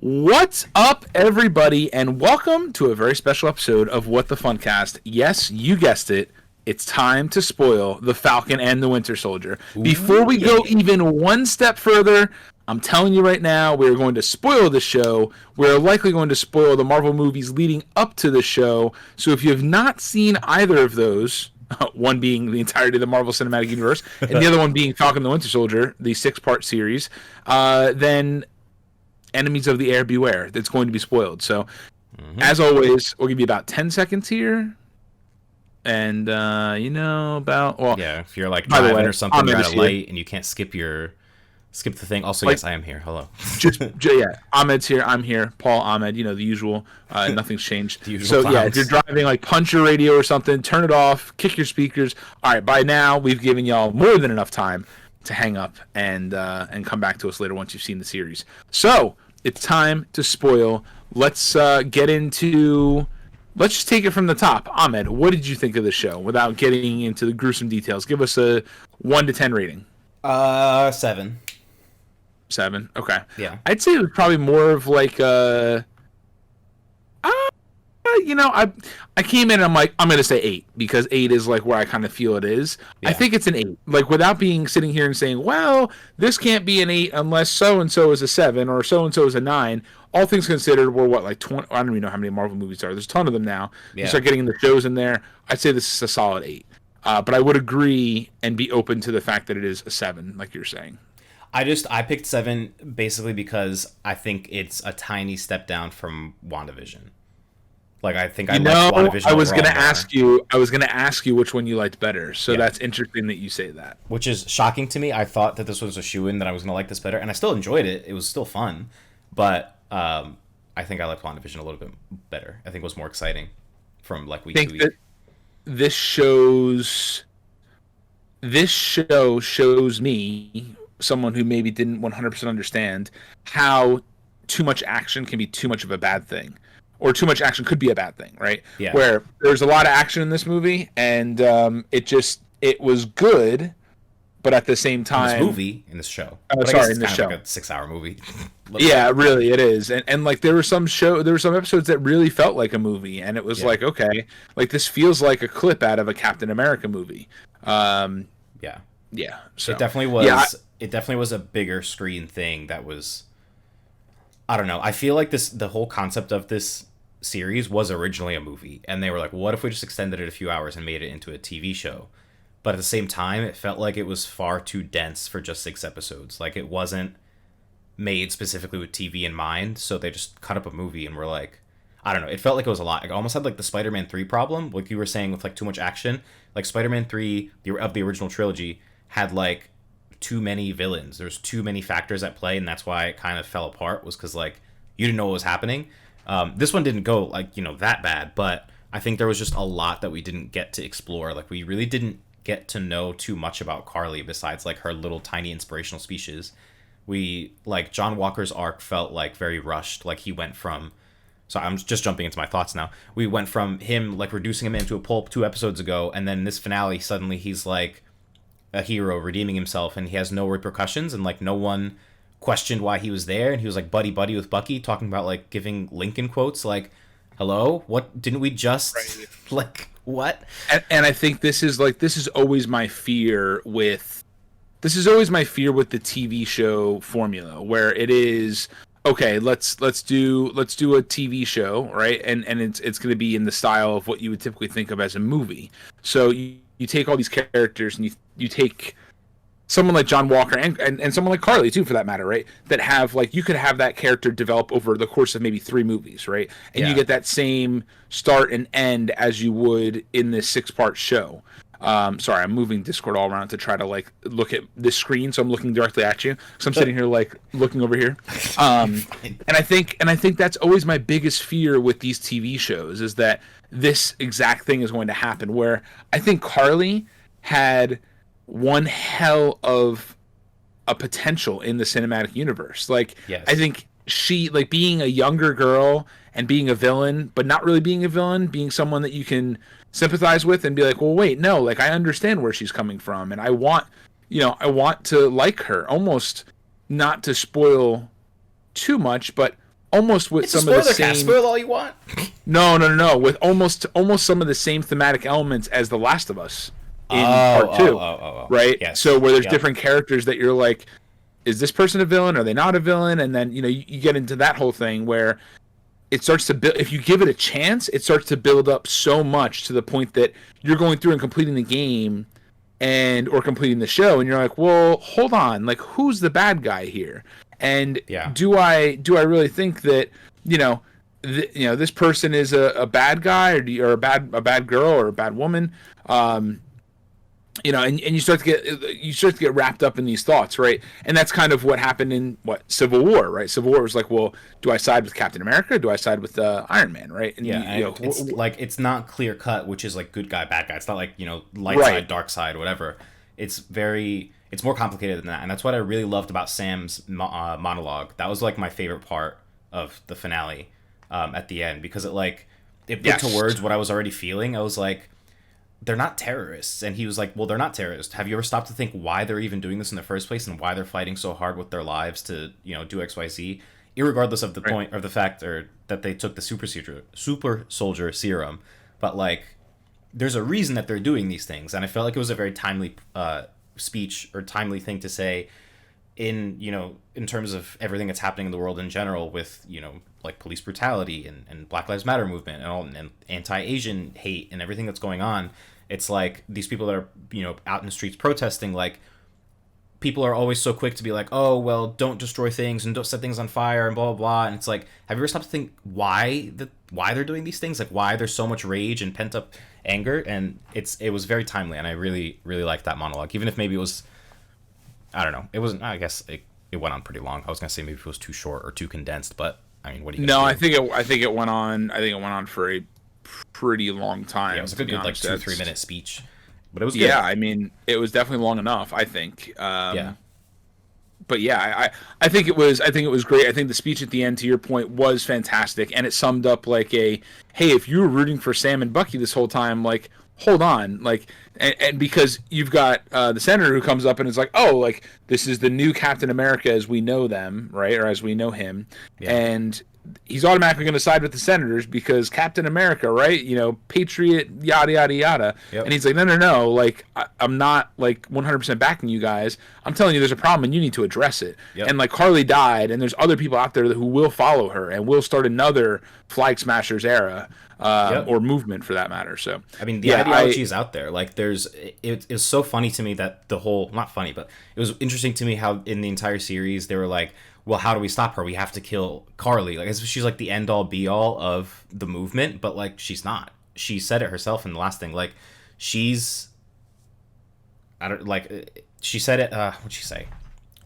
What's up, everybody, and welcome to a very special episode of What the Funcast. Yes, you guessed it. It's time to spoil the Falcon and the Winter Soldier. Before we go even one step further, I'm telling you right now, we're going to spoil the show. We're likely going to spoil the Marvel movies leading up to the show. So if you have not seen either of those, one being the entirety of the Marvel Cinematic Universe, and the other one being Falcon and the Winter Soldier, the 6-part series, then enemies of the air beware. That's going to be spoiled. So, as always, we'll give you about 10 seconds here. And, if you're like driving or something, you're at a light and you can't skip the thing. Also, yes, I am here. Hello. Ahmed's here. I'm here. Paul, Ahmed, the usual. Nothing's changed. Usual so, if you're driving, punch your radio or something, turn it off, kick your speakers. All right, by now, we've given y'all more than enough time to hang up and come back to us later once you've seen the series. So it's time to spoil. Let's get into. Let's just take it from the top. Ahmed, what did you think of the show? Without getting into the gruesome details, give us a 1 to 10 rating. 7. 7. Okay. Yeah. I'd say it was probably more of like a. I came in and I'm like, I'm going to say 8 because 8 is like where I kind of feel it is. Yeah. I think it's an 8. Like without sitting here and saying, well, this can't be an 8 unless so-and-so is a 7 or so-and-so is a 9. All things considered, we're what, like 20? I don't even know how many Marvel movies there are. There's a ton of them now. Yeah. You start getting the shows in there. I'd say this is a solid 8. But I would agree and be open to the fact that it is a 7, like you're saying. I picked 7 basically because I think it's a tiny step down from WandaVision. Like I think I liked WandaVision. I was gonna ask you which one you liked better. So that's interesting that you say that. Which is shocking to me. I thought that this was a shoo-in, that I was gonna like this better, and I still enjoyed it. It was still fun, but I think I liked WandaVision a little bit better. I think it was more exciting from like week to week. This show shows me, someone who maybe didn't 100% understand, how too much action can be too much of a bad thing. Or too much action could be a bad thing, right? Yeah. Where there's a lot of action in this movie, and it was good, but at the same time, in this show. Oh, sorry, in this show, like a 6-hour movie. Yeah, really, it is, and like there were some episodes that really felt like a movie, and it was like, okay, like this feels like a clip out of a Captain America movie. Yeah. So it definitely was. Yeah, it definitely was a bigger screen thing. That was. I don't know. I feel like the whole concept of this series was originally a movie, and they were like, what if we just extended it a few hours and made it into a TV show? But at the same time, it felt like it was far too dense for just 6 episodes. Like it wasn't made specifically with TV in mind, so they just cut up a movie and were like, I don't know. It felt like it was a lot. It almost had like the Spider-Man 3 problem, like you were saying, with like too much action. Like Spider-Man 3 of the original trilogy had like too many villains. There's too many factors at play, and that's why it kind of fell apart, was because like you didn't know what was happening. This one didn't go like that bad, but I think there was just a lot that we didn't get to explore. Like we really didn't get to know too much about Carly besides like her little tiny inspirational speeches. We like John Walker's arc felt like very rushed. Like he went from, so I'm just jumping into my thoughts now. We went from him like reducing him into a pulp 2 episodes ago, and then this finale suddenly he's like a hero redeeming himself, and he has no repercussions, and like no one questioned why he was there, and he was like buddy with Bucky, talking about like giving Lincoln quotes. Like, hello, what didn't we just like what? And I think this is always my fear with the TV show formula, where it is, okay, let's do a TV show, right? And it's going to be in the style of what you would typically think of as a movie. So you take all these characters and you take someone like John Walker and someone like Carly too, for that matter, right? That have like, you could have that character develop over the course of maybe 3 movies, right? And you get that same start and end as you would in this 6-part show. Sorry, I'm moving Discord all around to try to like look at this screen, so I'm looking directly at you. So I'm sitting here like looking over here. And I think that's always my biggest fear with these TV shows, is that this exact thing is going to happen, where I think Carly had one hell of a potential in the cinematic universe. Like, yes. I think she, like, being a younger girl and being a villain, but not really being a villain, being someone that you can sympathize with and be like, well, wait, no, like, I understand where she's coming from, and I want to like her. Almost, not to spoil too much, but almost with It's a some of the spoiler same. cast. Spoil all you want. No. With almost some of the same thematic elements as The Last of Us in part two, right? Yes. So where there's Yep. different characters that you're like, is this person a villain? Are they not a villain? And then you get into that whole thing where it starts to build. If you give it a chance, it starts to build up so much to the point that you're going through and completing the game or completing the show, and you're like, well, hold on, like who's the bad guy here? And do I really think that this person is a bad guy or a bad girl or a bad woman? And you start to get wrapped up in these thoughts, right? And that's kind of what happened in Civil War, right? Civil War was like, well, do I side with Captain America? Or do I side with Iron Man, right? And it's like it's not clear cut, which is like good guy, bad guy. It's not like light side, dark side, whatever. It's more complicated than that, and that's what I really loved about Sam's monologue. That was like my favorite part of the finale at the end, because it put to words what I was already feeling. I was like, they're not terrorists. And he was like, well, they're not terrorists. Have you ever stopped to think why they're even doing this in the first place and why they're fighting so hard with their lives to, do XYZ, irregardless of the point or the fact that they took the super soldier serum. But like, there's a reason that they're doing these things. And I felt like it was a very timely speech or timely thing to say in terms of everything that's happening in the world in general with, like police brutality and Black Lives Matter movement and anti-Asian hate and everything that's going on. It's like these people that are, out in the streets protesting, like people are always so quick to be like, oh, well, don't destroy things and don't set things on fire and blah, blah, blah. And it's like, have you ever stopped to think why they're doing these things? Like why there's so much rage and pent up anger? And it was very timely. And I really, really liked that monologue, even if maybe it was, I don't know. It wasn't, I guess it went on pretty long. I was going to say maybe it was too short or too condensed, but I mean, what do you No, I think it went on for a pretty long time. Yeah, it was like a good 2-3 minute speech. But it was good. Yeah, I mean, it was definitely long enough, I think. But yeah, I think it was great. I think the speech at the end, to your point, was fantastic, and it summed up like hey, if you were rooting for Sam and Bucky this whole time, like, hold on, like, and because you've got the senator who comes up and is like, oh, like this is the new Captain America as we know them, right, or as we know him, and he's automatically going to side with the senators because Captain America, right? Patriot, yada yada yada. Yep. And he's like, no, like I'm not like 100% backing you guys. I'm telling you, there's a problem and you need to address it. Yep. And like Carly died, and there's other people out there who will follow her and will start another Flag Smashers era. Or movement for that matter. So I mean, the ideology is out there. Like it's so funny to me that not funny, but it was interesting to me how in the entire series they were like, well, how do we stop her? We have to kill Carly. Like, she's like the end all be all of the movement, but like she's not. She said it herself in the last thing. Like she said it. What'd she say?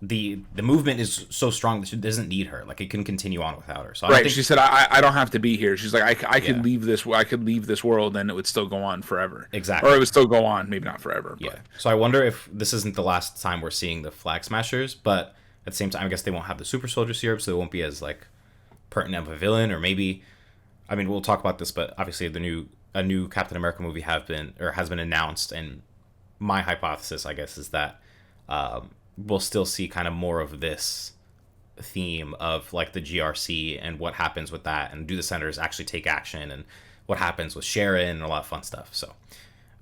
The movement is so strong that she doesn't need her. Like it can continue on without her. So she said, I don't have to be here. She's like, I could leave this. I could leave this world, and it would still go on forever. Exactly. Or it would still go on, maybe not forever. Yeah. But. So I wonder if this isn't the last time we're seeing the Flag Smashers, but at the same time, I guess they won't have the super soldier serum, so they won't be as like pertinent of a villain. Or maybe, I mean, we'll talk about this, but obviously a new Captain America movie has been announced, and my hypothesis, I guess, is that we'll still see kind of more of this theme of like the GRC and what happens with that, and do the senators actually take action, and what happens with Sharon, and a lot of fun stuff. So,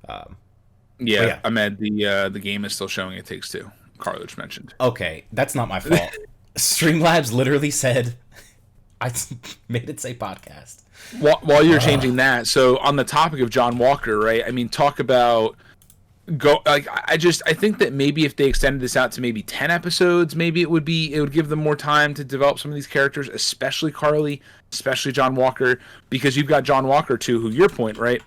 Ahmed, the game is still showing It Takes Two. Carlos mentioned. Okay, that's not my fault. Streamlabs literally said, I made it say podcast. While you're changing that, so on the topic of John Walker, right? I mean, talk about I think that maybe if they extended this out to maybe 10 episodes, maybe it would give them more time to develop some of these characters, especially Carly, especially John Walker, because you've got John Walker too, who, your point, right?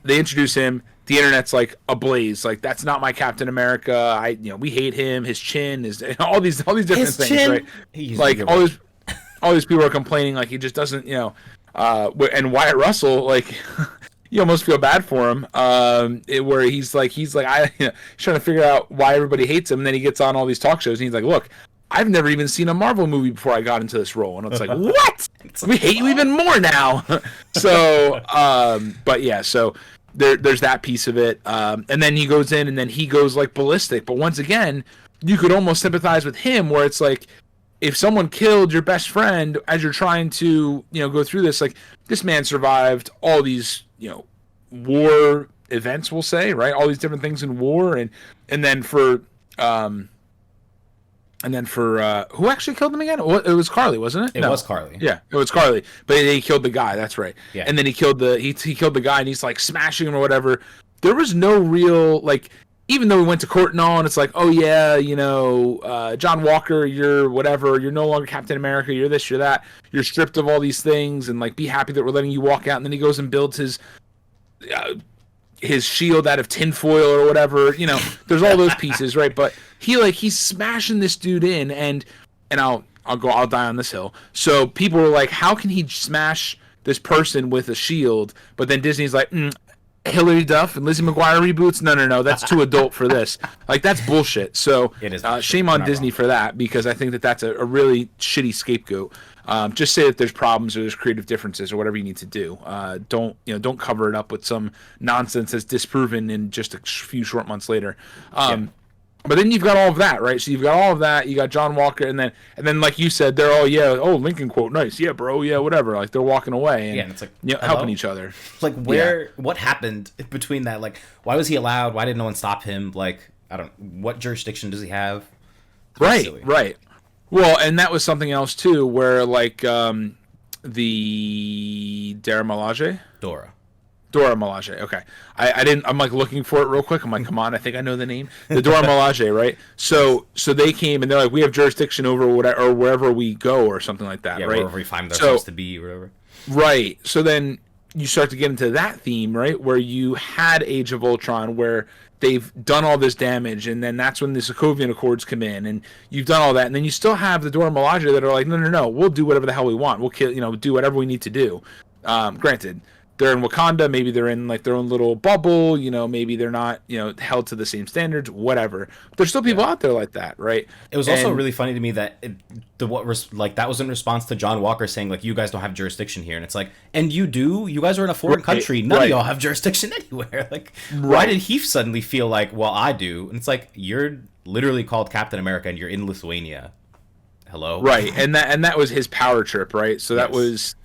They introduce him. The internet's like ablaze. Like, that's not my Captain America. We hate him. His chin is all these different things, right? Like all these people are complaining like he just doesn't, and Wyatt Russell, like you almost feel bad for him. Where he's like he's trying to figure out why everybody hates him, and then he gets on all these talk shows and he's like, look, I've never even seen a Marvel movie before I got into this role. And it's like, what? We hate you even more now. So, but yeah, so there's that piece of it. And then he goes in and then he goes like ballistic. But once again, you could almost sympathize with him where it's like, if someone killed your best friend as you're trying to, go through this, like this man survived all these, war events, we'll say, right? All these different things in war, and then for who actually killed him again? It was Carly, wasn't it? It was Carly. Yeah, it was Carly. But he killed the guy. That's right. Yeah. And then he killed the guy, and he's like smashing him or whatever. There was no real like. Even though we went to court and all, and it's like, oh yeah, John Walker, you're whatever, you're no longer Captain America, you're this, you're that, you're stripped of all these things, and like, be happy that we're letting you walk out. And then he goes and builds his shield out of tinfoil or whatever. There's all those pieces, right? But he's smashing this dude in, and I'll die on this hill. So people were like, how can he smash this person with a shield? But then Disney's like, Hilary Duff and Lizzie McGuire reboots? No, that's too adult for this. Like, that's bullshit. So it is shame on Disney for that, because I think that's a really shitty scapegoat. Just say that there's problems or there's creative differences or whatever you need to do. Don't cover it up with some nonsense that's disproven in just a few short months later. But then you've got all of that, right? So you've got all of that. You got John Walker, and then like you said, they're all Lincoln quote, nice, yeah, bro, yeah, whatever. Like, they're walking away and it's like helping each other. Like, what happened between that? Like, why was he allowed? Why didn't no one stop him? Like, what jurisdiction does he have? Right. Well, and that was something else too, where like the Dora Milaje. Okay. I'm like looking for it real quick. I'm like, come on, I think I know the name. The Dora Milaje, right? So they came and they're like, we have jurisdiction over whatever, or wherever we go or something like that, right? Wherever we find ourselves to be or whatever. Right. So then you start to get into that theme, right? Where you had Age of Ultron, where they've done all this damage, and then that's when the Sokovian Accords come in, and you've done all that, and then you still have the Dora Milaje that are like, no, we'll do whatever the hell we want. We'll kill, do whatever we need to do. Granted, they're in Wakanda, maybe they're in like their own little bubble, maybe they're not, held to the same standards, whatever. But there's still people out there like that, right? It was also really funny to me that that was in response to John Walker saying like, you guys don't have jurisdiction here, and it's like, and you do? You guys are in a foreign country. None of y'all have jurisdiction anywhere. Like, why did he suddenly feel like, well, I do? And it's like, you're literally called Captain America, and you're in Lithuania. Hello. Right, and that was his power trip, right? So that was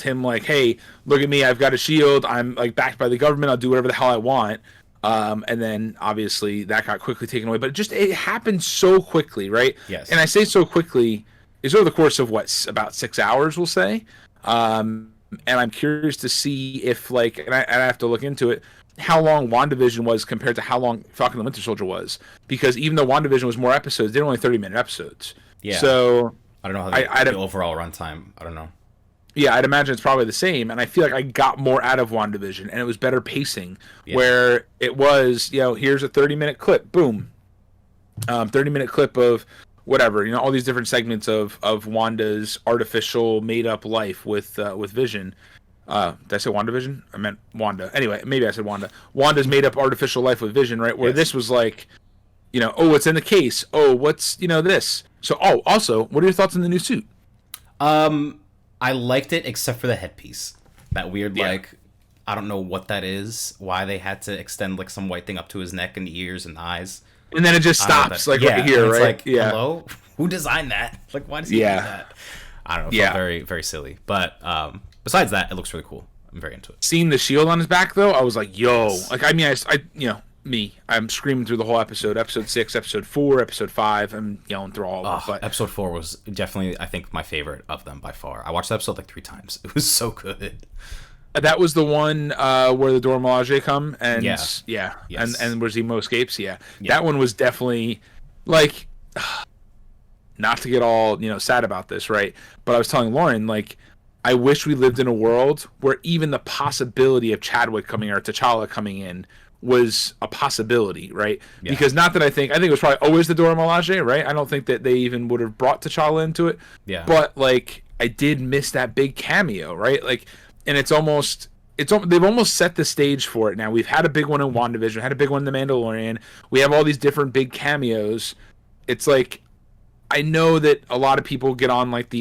him like, hey, look at me, I've got a shield, I'm like backed by the government, I'll do whatever the hell I want. And then obviously that got quickly taken away, but it happened so quickly, right? Yes. And I say so quickly is over the course of about 6 hours, we'll say. And I'm curious to see if like, and I have to look into it, how long WandaVision was compared to how long Falcon and the Winter Soldier was, because even though WandaVision was more episodes, they're only 30-minute episodes. Yeah. So I don't know how the overall runtime. I don't know. Yeah, I'd imagine it's probably the same, and I feel like I got more out of WandaVision, and it was better pacing, where it was, here's a 30-minute clip, boom, 30-minute clip of whatever, all these different segments of Wanda's artificial made-up life with Vision. Did I say WandaVision? I meant Wanda. Anyway, maybe I said Wanda. Wanda's made-up artificial life with Vision, right? Where this was like, what's in the case? Oh, what's, this? So, also, what are your thoughts on the new suit? I liked it except for the headpiece. That weird, like, I don't know what that is. Why they had to extend like some white thing up to his neck and ears and eyes. And then it just stops right here, right? Like, hello? Who designed that? Like, why does he do that? I don't know. It felt very, very silly. But besides that, it looks really cool. I'm very into it. Seeing the shield on his back, though, I was like, yo. Like, I mean, I'm screaming through the whole episode. Episode 6, Episode 4, Episode 5. I'm yelling through all of them. But Episode 4 was definitely, I think, my favorite of them by far. I watched the episode like 3 times. It was so good. That was the one where the Dora Milaje come and yes. and where Zemo escapes. Yeah, that one was definitely like, not to get all sad about this, right? But I was telling Lauren, like, I wish we lived in a world where even the possibility of Chadwick coming or T'Challa coming in was a possibility, right? Yeah. Because not that I think it was probably always the Dora Milaje, right? I don't think that they even would have brought T'Challa into it. Yeah. But like, I did miss that big cameo, right? Like, and they've almost set the stage for it now. We've had a big one in WandaVision, had a big one in The Mandalorian. We have all these different big cameos. It's like, I know that a lot of people get on like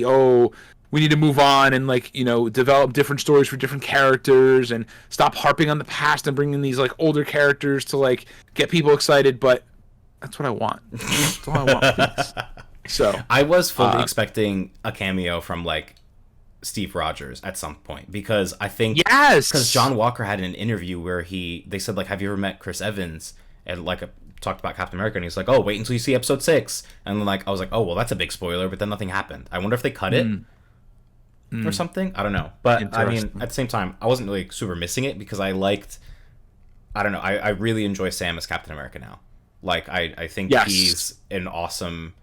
we need to move on and like, develop different stories for different characters and stop harping on the past and bringing these like older characters to like get people excited. But that's what I want. That's all I want, please. So I was fully expecting a cameo from like Steve Rogers at some point, because I think because John Walker had an interview where they said like, have you ever met Chris Evans, and like talked about Captain America, and he's like, oh, wait until you see episode 6, and then like I was like, oh well, that's a big spoiler, but then nothing happened. I wonder if they cut it or something. I don't know, but I mean at the same time I wasn't really super missing it, because I don't know, I really enjoy Sam as Captain America now. Like I think he's an awesome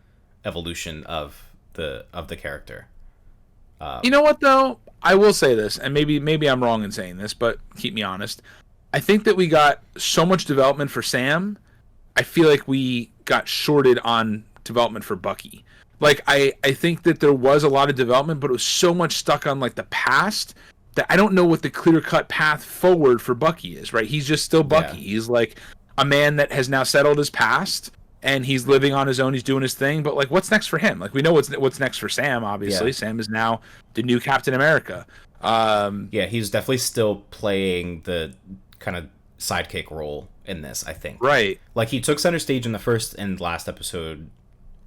evolution of the character. You know what though? I will say this, and maybe I'm wrong in saying this, but keep me honest. I think that we got so much development for Sam. I feel like we got shorted on development for Bucky. Like I think that there was a lot of development, but it was so much stuck on like the past that I don't know what the clear-cut path forward for Bucky is, right? He's just still Bucky. Yeah. He's like a man that has now settled his past, and he's living on his own. He's doing his thing, but like, what's next for him? Like, we know what's next for Sam. Obviously, Sam is now the new Captain America. He's definitely still playing the kind of sidekick role in this, I think. Right. Like, he took center stage in the first and last episode,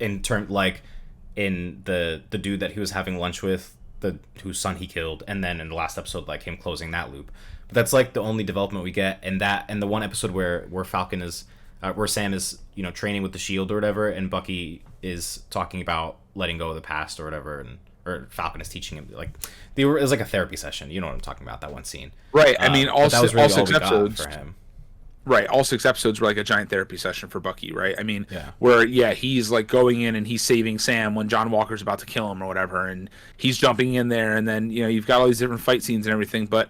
in the dude that he was having lunch with, whose son he killed, and then in the last episode, like him closing that loop. But that's like the only development we get, and the one episode where Falcon is. Where Sam is, training with the shield or whatever, and Bucky is talking about letting go of the past or whatever, or Falcon is teaching him, like, it was like a therapy session. You know what I'm talking about? That one scene, right? I mean, all 6 episodes for him. Right, all 6 episodes were like a giant therapy session for Bucky, right? I mean, where he's like going in and he's saving Sam when John Walker's about to kill him or whatever, and he's jumping in there, and then you've got all these different fight scenes and everything, but.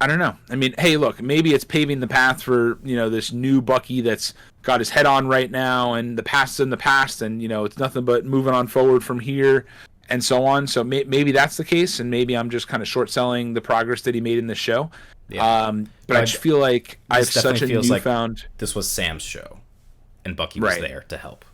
I don't know. I mean, hey, look, maybe it's paving the path for, this new Bucky that's got his head on right now, and the past's in the past, and, it's nothing but moving on forward from here and so on. So maybe that's the case, and maybe I'm just kind of short-selling the progress that he made in this show. Yeah. But I just feel like I have such a newfound... Like this was Sam's show, and Bucky was there to help.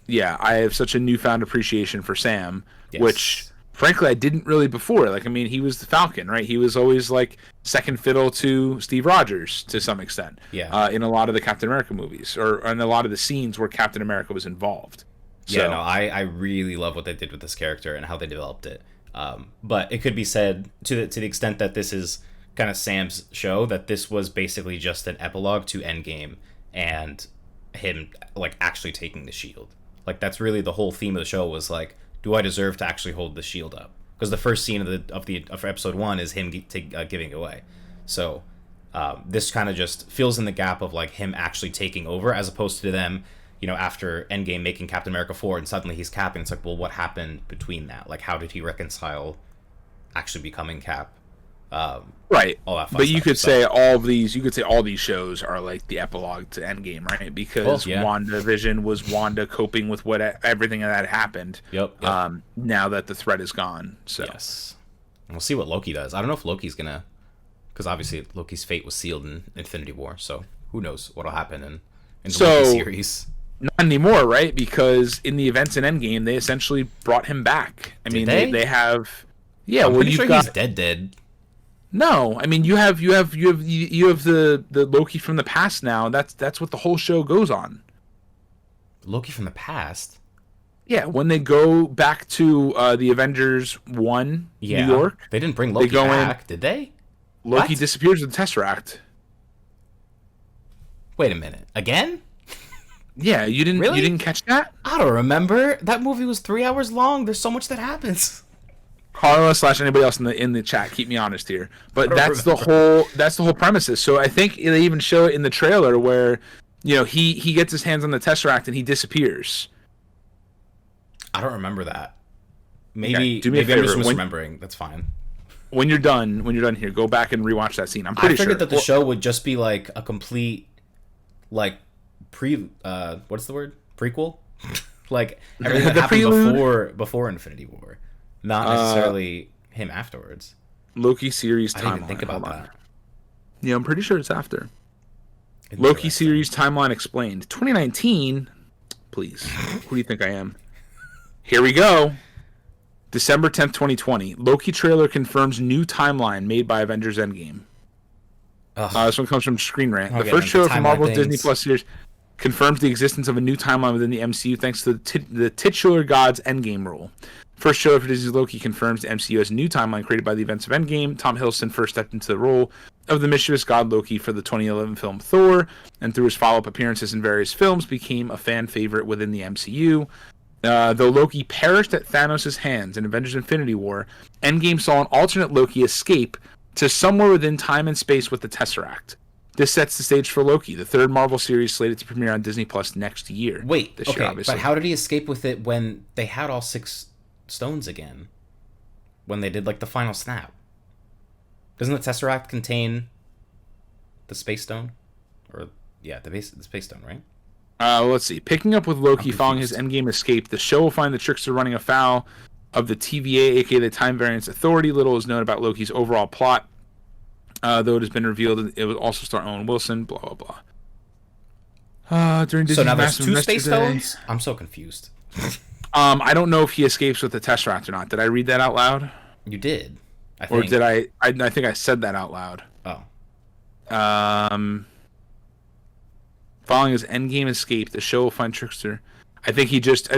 Yeah, I have such a newfound appreciation for Sam, which... Frankly, I didn't really before. Like, I mean, he was the Falcon, right? He was always like second fiddle to Steve Rogers to some extent. Yeah. In a lot of the Captain America movies, or in a lot of the scenes where Captain America was involved. So, I really love what they did with this character and how they developed it. But it could be said to the extent that this is kind of Sam's show, that this was basically just an epilogue to Endgame and him like actually taking the shield. Like, that's really the whole theme of the show, was like, do I deserve to actually hold the shield up? Because the first scene of episode 1 is him giving it away. So this kind of just fills in the gap of like him actually taking over, as opposed to them, after Endgame making Captain America 4 and suddenly he's Cap, and it's like, well, what happened between that? Like, how did he reconcile actually becoming Cap? Right. All that fun but stuff. you could say all these shows are like the epilogue to Endgame, right? Because WandaVision was Wanda coping with everything that happened. Yep. Now that the threat is gone. So yes. And we'll see what Loki does. I don't know if Loki's gonna, because obviously Loki's fate was sealed in Infinity War, so who knows what'll happen in the Loki series. Not anymore, right? Because in the events in Endgame, they essentially brought him back. I mean, they have. Yeah, I'm pretty sure he's dead. No, I mean you have the Loki from the past now. That's what the whole show goes on. Loki from the past? Yeah, when they go back to the Avengers 1 New York. They didn't bring Loki back, did they? Loki disappears with the Tesseract. Wait a minute. Again? Yeah, you didn't catch that? I don't remember. That movie was 3 hours long. There's so much that happens. Carla / anybody else in the chat, keep me honest here. But that's the whole premises. So I think they even show it in the trailer where, he gets his hands on the Tesseract and he disappears. I don't remember that. Maybe do me a favor. I'm just misremembering. That's fine. When you're done here, go back and rewatch that scene. I'm pretty sure. I figured that the show would just be like a complete, like, what's the word? Prequel? Like everything that happened before Infinity War. Not necessarily him afterwards. Loki series timeline. I didn't even think about that. Yeah, I'm pretty sure it's after. Loki series timeline explained. 2019. Please. Who do you think I am? Here we go. December 10th, 2020. Loki trailer confirms new timeline made by Avengers Endgame. This one comes from Screen Rant. The first show from Marvel's Disney Plus series. confirms the existence of a new timeline within the MCU thanks to the titular God's Endgame rule. First show for Disney's Loki confirms the MCU has a new timeline created by the events of Endgame. Tom Hiddleston first stepped into the role of the mischievous god Loki for the 2011 film Thor, and through his follow-up appearances in various films, became a fan favorite within the MCU. Though Loki perished at Thanos' hands in Avengers Infinity War, Endgame saw an alternate Loki escape to somewhere within time and space with the Tesseract. This sets the stage for Loki, the third Marvel series slated to premiere on Disney Plus next year. Wait, this okay, year, obviously. but how did he escape with it when they had all 6 stones again? When they did, like, the final snap? Doesn't the Tesseract contain the Space Stone? Or, yeah, the Space Stone, right? Let's see. Picking up with Loki following his Endgame escape, the show will find the trickster running afoul of the TVA, aka the Time Variance Authority. Little is known about Loki's overall plot, though it has been revealed it will also star Owen Wilson, blah, blah, blah. During Disney's so now there's 2 Space Day, Stones? I'm so confused. I don't know if he escapes with the Tesseract or not. Did I read that out loud? You did, I think. Or did I think I said that out loud. Oh. Following his Endgame escape, the show will find Trickster. I think he just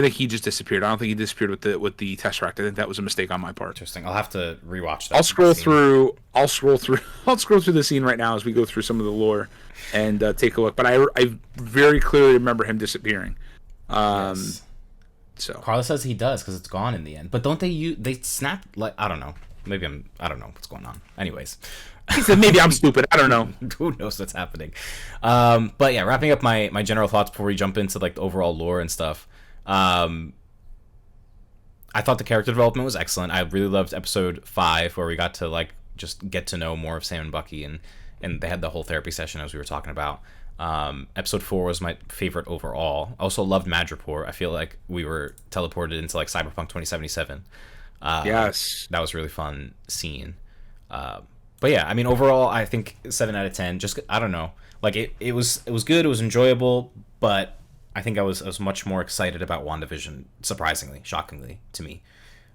disappeared. I don't think he disappeared with the Tesseract. I think that was a mistake on my part. Interesting. I'll have to rewatch that. I'll scroll through the scene right now as we go through some of the lore and take a look. But I very clearly remember him disappearing. Yes. So Carla says he does because it's gone in the end. But don't they snap, like, I don't know. I don't know what's going on. Anyways. He said maybe I'm stupid. I don't know. Who knows what's happening? But yeah, wrapping up my general thoughts before we jump into, like, the overall lore and stuff. I thought the character development was excellent. I really loved episode 5 where we got to, like, just get to know more of Sam and Bucky, and they had the whole therapy session as we were talking about. Episode 4 was my favorite overall. I also loved Madripoor. I feel like we were teleported into, like, Cyberpunk 2077. Yes, that was a really fun scene. But yeah, I mean, overall, I think 7 out of 10. Just, I don't know, like, it was good. It was enjoyable, but I think I was much more excited about WandaVision. Surprisingly, shockingly to me.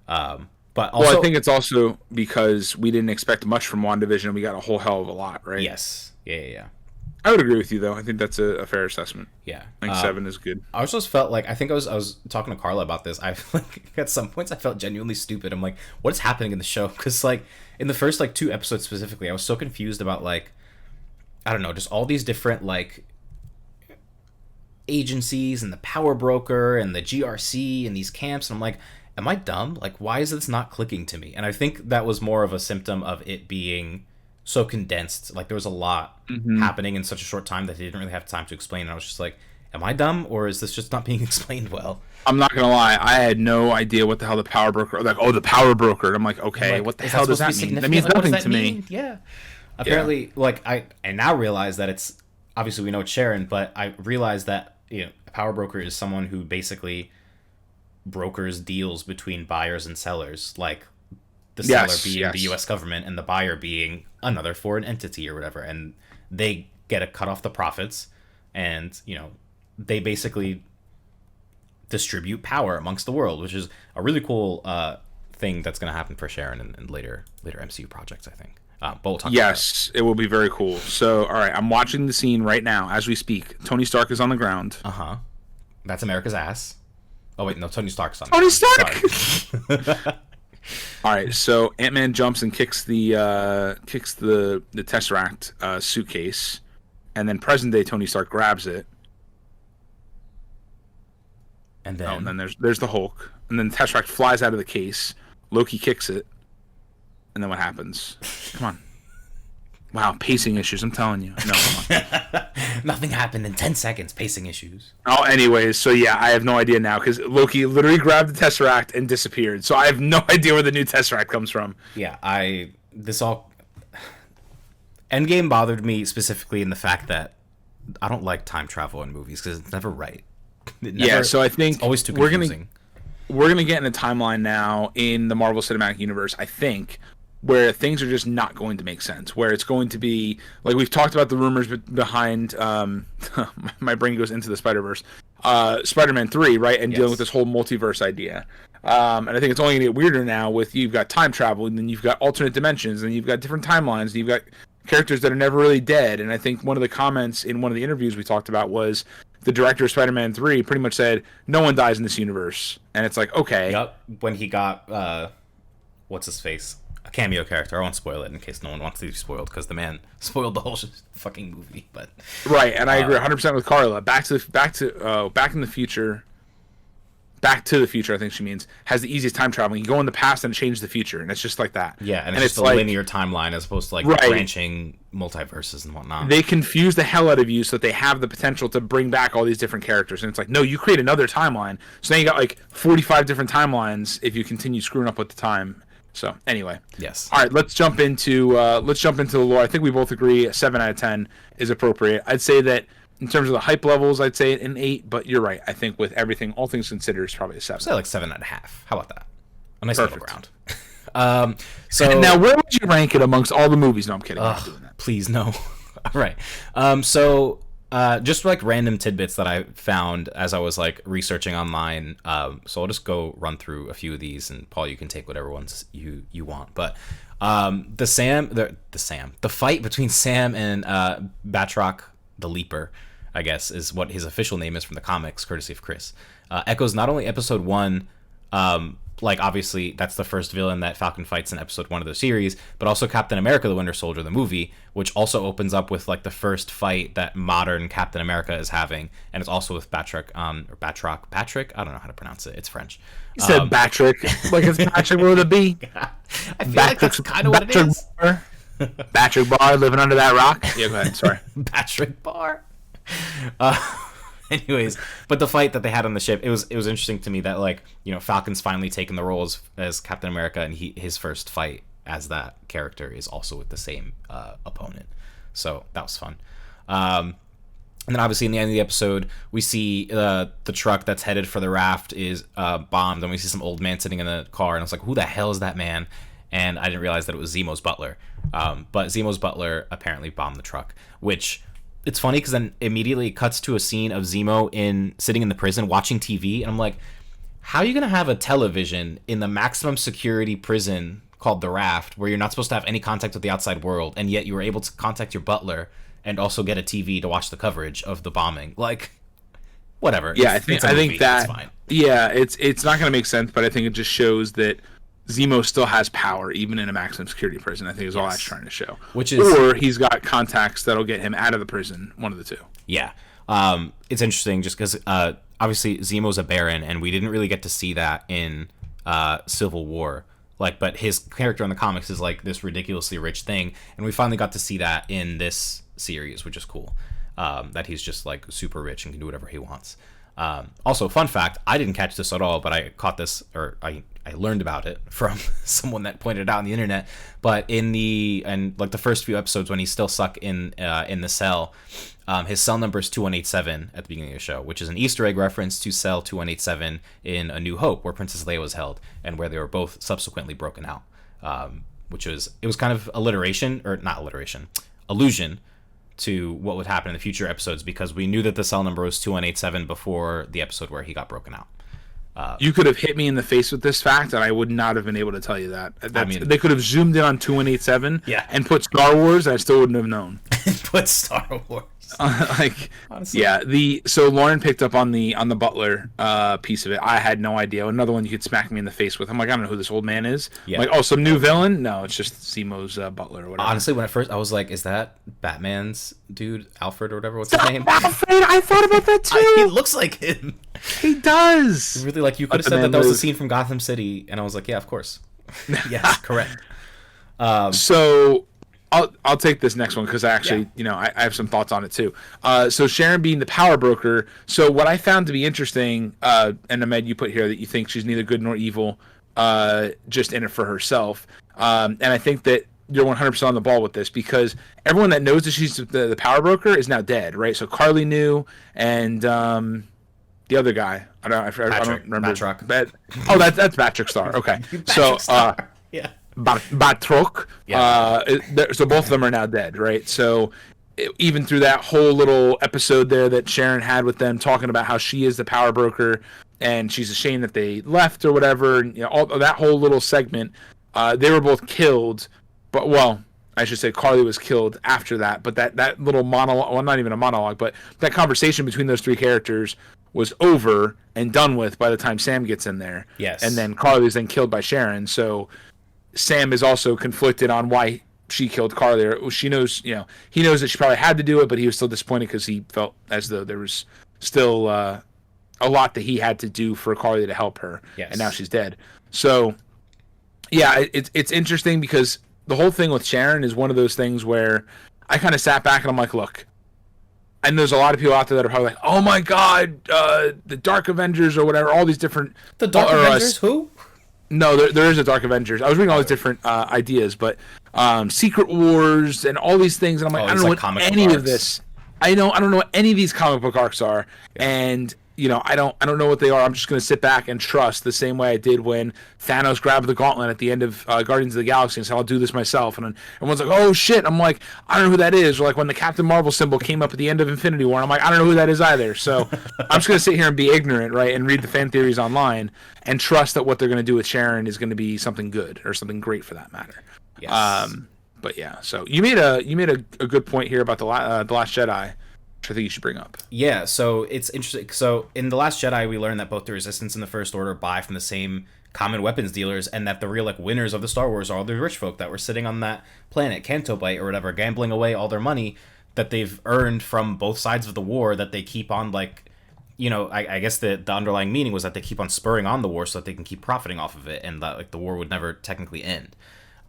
But also, I think it's also because we didn't expect much from WandaVision, and we got a whole hell of a lot, right? Yes. Yeah. I would agree with you, though. I think that's a fair assessment. Yeah. I think 7 is good. I also felt like, I think I was talking to Carla about this. I like at some points I felt genuinely stupid. I'm like, what is happening in the show? Because, like, in the first, like, 2 episodes specifically, I was so confused about, like, I don't know, just all these different, like, agencies and the power broker and the GRC and these camps. And I'm like, am I dumb? Like, why is this not clicking to me? And I think that was more of a symptom of it being so condensed. Like, there was a lot happening in such a short time that they didn't really have time to explain. And I was just like, am I dumb, or is this just not being explained well? I'm not gonna lie, I had no idea what the hell the power broker. Like, oh, the power broker. And I'm like, okay, like, what the hell does that mean? That means like, nothing to me. Yeah. Apparently, like, I now realize that it's obviously we know it's Sharon, but I realize that, you know, a power broker is someone who basically brokers deals between buyers and sellers, like the seller being the U.S. government and the buyer being another foreign entity or whatever, and they get a cut off the profits, and, you know, they basically distribute power amongst the world, which is a really cool thing that's going to happen for Sharon and later MCU projects, I think. But we'll talk about that. It will be very cool. So, all right, I'm watching the scene right now as we speak. Tony Stark is on the ground. That's America's ass. Oh wait, no, Tony Stark's on. Tony Stark. All right, so Ant-Man jumps and kicks the Tesseract suitcase, and then present day Tony Stark grabs it. And then there's the Hulk, and then the Tesseract flies out of the case. Loki kicks it, and then what happens? Come on. Wow, pacing issues, I'm telling you. No, come on. Nothing happened in 10 seconds, pacing issues. Oh, anyways, so yeah, I have no idea now, because Loki literally grabbed the Tesseract and disappeared. So I have no idea where the new Tesseract comes from. Yeah, Endgame bothered me specifically in the fact that I don't like time travel in movies, because it's never right. So I think it's always too confusing. We're gonna get in a timeline now in the Marvel Cinematic Universe, I think, where things are just not going to make sense, where it's going to be, like, we've talked about the rumors behind, my brain goes into the Spider-Verse, Spider-Man 3, right, and dealing with this whole multiverse idea. And I think it's only going to get weirder now with, you've got time travel, and then you've got alternate dimensions, and you've got different timelines, and you've got characters that are never really dead. And I think one of the comments in one of the interviews we talked about was the director of Spider-Man 3 pretty much said, no one dies in this universe. And it's like, okay. Yep. When he got, what's his face? A cameo character. I won't spoil it in case no one wants to be spoiled, because the man spoiled the whole fucking movie. But right, and I agree 100% with Carla. Back to the Future. Back to the Future, I think she means, has the easiest time traveling. You go in the past and change the future, and it's just like that. Yeah, and it's just a linear timeline as opposed to like branching multiverses and whatnot. They confuse the hell out of you so that they have the potential to bring back all these different characters, and it's like, no, you create another timeline. So now you got like 45 different timelines if you continue screwing up with the time. So anyway, yes. All right, let's jump into the lore. I think we both agree a 7 out of 10 is appropriate. I'd say that in terms of the hype levels, I'd say an 8. But you're right. I think with everything, all things considered, it's probably a 7. I'd say like 7.5. How about that? A nice middle ground. So and now, where would you rank it amongst all the movies? No, I'm kidding. I'm not doing that. Please no. All right. Just like random tidbits that I found as I was like researching online. So I'll just go run through a few of these, and Paul, you can take whatever ones you want. But the fight between Sam and Batroc the Leaper, I guess, is what his official name is from the comics, courtesy of Chris. Echoes not only episode 1, like obviously that's the first villain that Falcon fights in episode 1 of the series, but also Captain America the Winter Soldier, the movie, which also opens up with like the first fight that modern Captain America is having, and it's also with Patrick, I don't know how to pronounce it, it's French. You said Patrick, like it's Patrick with a B. I feel like that's kind of what it is. Patrick Barr living under that rock. Yeah, go ahead. Sorry. Patrick Barr. Anyways, but the fight that they had on the ship, it was interesting to me that, like, you know, Falcon's finally taken the role as Captain America, and his first fight as that character is also with the same opponent. So that was fun. And then obviously in the end of the episode, we see the truck that's headed for the raft is bombed, and we see some old man sitting in the car, and I was like, who the hell is that man? And I didn't realize that it was Zemo's butler. But Zemo's butler apparently bombed the truck, which it's funny because then immediately it cuts to a scene of Zemo sitting in the prison watching TV. And I'm like, how are you going to have a television in the maximum security prison called the Raft, where you're not supposed to have any contact with the outside world, and yet you were able to contact your butler and also get a TV to watch the coverage of the bombing? Like, whatever. Yeah, I think that, it's fine. Yeah, it's not going to make sense, but I think it just shows that Zemo still has power, even in a maximum security prison. I think is all that's trying to show. Or he's got contacts that'll get him out of the prison. One of the two. Yeah. It's interesting just because obviously Zemo's a Baron, and we didn't really get to see that in Civil War. Like, but his character in the comics is like this ridiculously rich thing, and we finally got to see that in this series, which is cool. That he's just like super rich and can do whatever he wants. Also, fun fact, I didn't catch this at all, but I caught this, or I learned about it from someone that pointed it out on the internet. But like the first few episodes when he's still stuck in the cell, his cell number is 2187 at the beginning of the show, which is an Easter egg reference to cell 2187 in A New Hope, where Princess Leia was held, and where they were both subsequently broken out. It was kind of allusion to what would happen in the future episodes, because we knew that the cell number was 2187 before the episode where he got broken out. You could have hit me in the face with this fact, and I would not have been able to tell you that. They could have zoomed in on 2187 and put Star Wars, and I still wouldn't have known. Put Star Wars. Honestly. Yeah. So Lauren picked up on the butler piece of it. I had no idea. Another one you could smack me in the face with. I'm like, I don't know who this old man is. Yeah. Like, oh, some new villain? No, it's just Zemo's butler or whatever. Honestly, when at first I was like, is that Batman's dude, Alfred or whatever? What's his name? Alfred. I thought about that too. He looks like him. He does. Really, like, you could have said that was a scene from Gotham City, and I was like, yeah, of course. Yes, correct. So I'll take this next one because I actually, I have some thoughts on it too. So Sharon being the power broker. So what I found to be interesting, and Ahmed, you put here that you think she's neither good nor evil, just in it for herself. And I think that you're 100% on the ball with this, because everyone that knows that she's the power broker is now dead, right? So Carly knew, and the other guy, I don't remember. Batroc. That's Batroc Star. Okay. Yeah. Batroc. Yeah. So both of them are now dead, right? So even through that whole little episode there that Sharon had with them talking about how she is the power broker and she's ashamed that they left or whatever, and all that whole little segment, they were both killed. But I should say Carly was killed after that. But that little monologue, well, not even a monologue, but that conversation between those three characters was over and done with by the time Sam gets in there. Yes. And then Carly is then killed by Sharon. So Sam is also conflicted on why she killed Carly. Or she knows, he knows that she probably had to do it, but he was still disappointed because he felt as though there was still a lot that he had to do for Carly to help her. Yes. And now she's dead. So, yeah, it's interesting because the whole thing with Sharon is one of those things where I kind of sat back and I'm like, look, and there's a lot of people out there that are probably like, oh my God, the Dark Avengers or whatever, all these different... The Dark Avengers? Who? No, there is a Dark Avengers. I was reading all these different ideas, but Secret Wars and all these things, and I'm like, I don't know what any of this... I don't know what any of these comic book arcs are, and... I don't know what they are. I'm just going to sit back and trust the same way I did when Thanos grabbed the gauntlet at the end of Guardians of the Galaxy and said, I'll do this myself. And then everyone's like, oh, shit. I'm like, I don't know who that is. Or like when the Captain Marvel symbol came up at the end of Infinity War, I'm like, I don't know who that is either. So I'm just going to sit here and be ignorant, right, and read the fan theories online and trust that what they're going to do with Sharon is going to be something good or something great for that matter. Yes. But yeah, so you made a good point here about the Last Jedi, which I think you should bring up. Yeah, so it's interesting. So in The Last Jedi, we learned that both the Resistance and the First Order buy from the same common weapons dealers, and that the real winners of the Star Wars are all the rich folk that were sitting on that planet, Canto Bight or whatever, gambling away all their money that they've earned from both sides of the war that they keep on I guess the underlying meaning was that they keep on spurring on the war so that they can keep profiting off of it, and that the war would never technically end.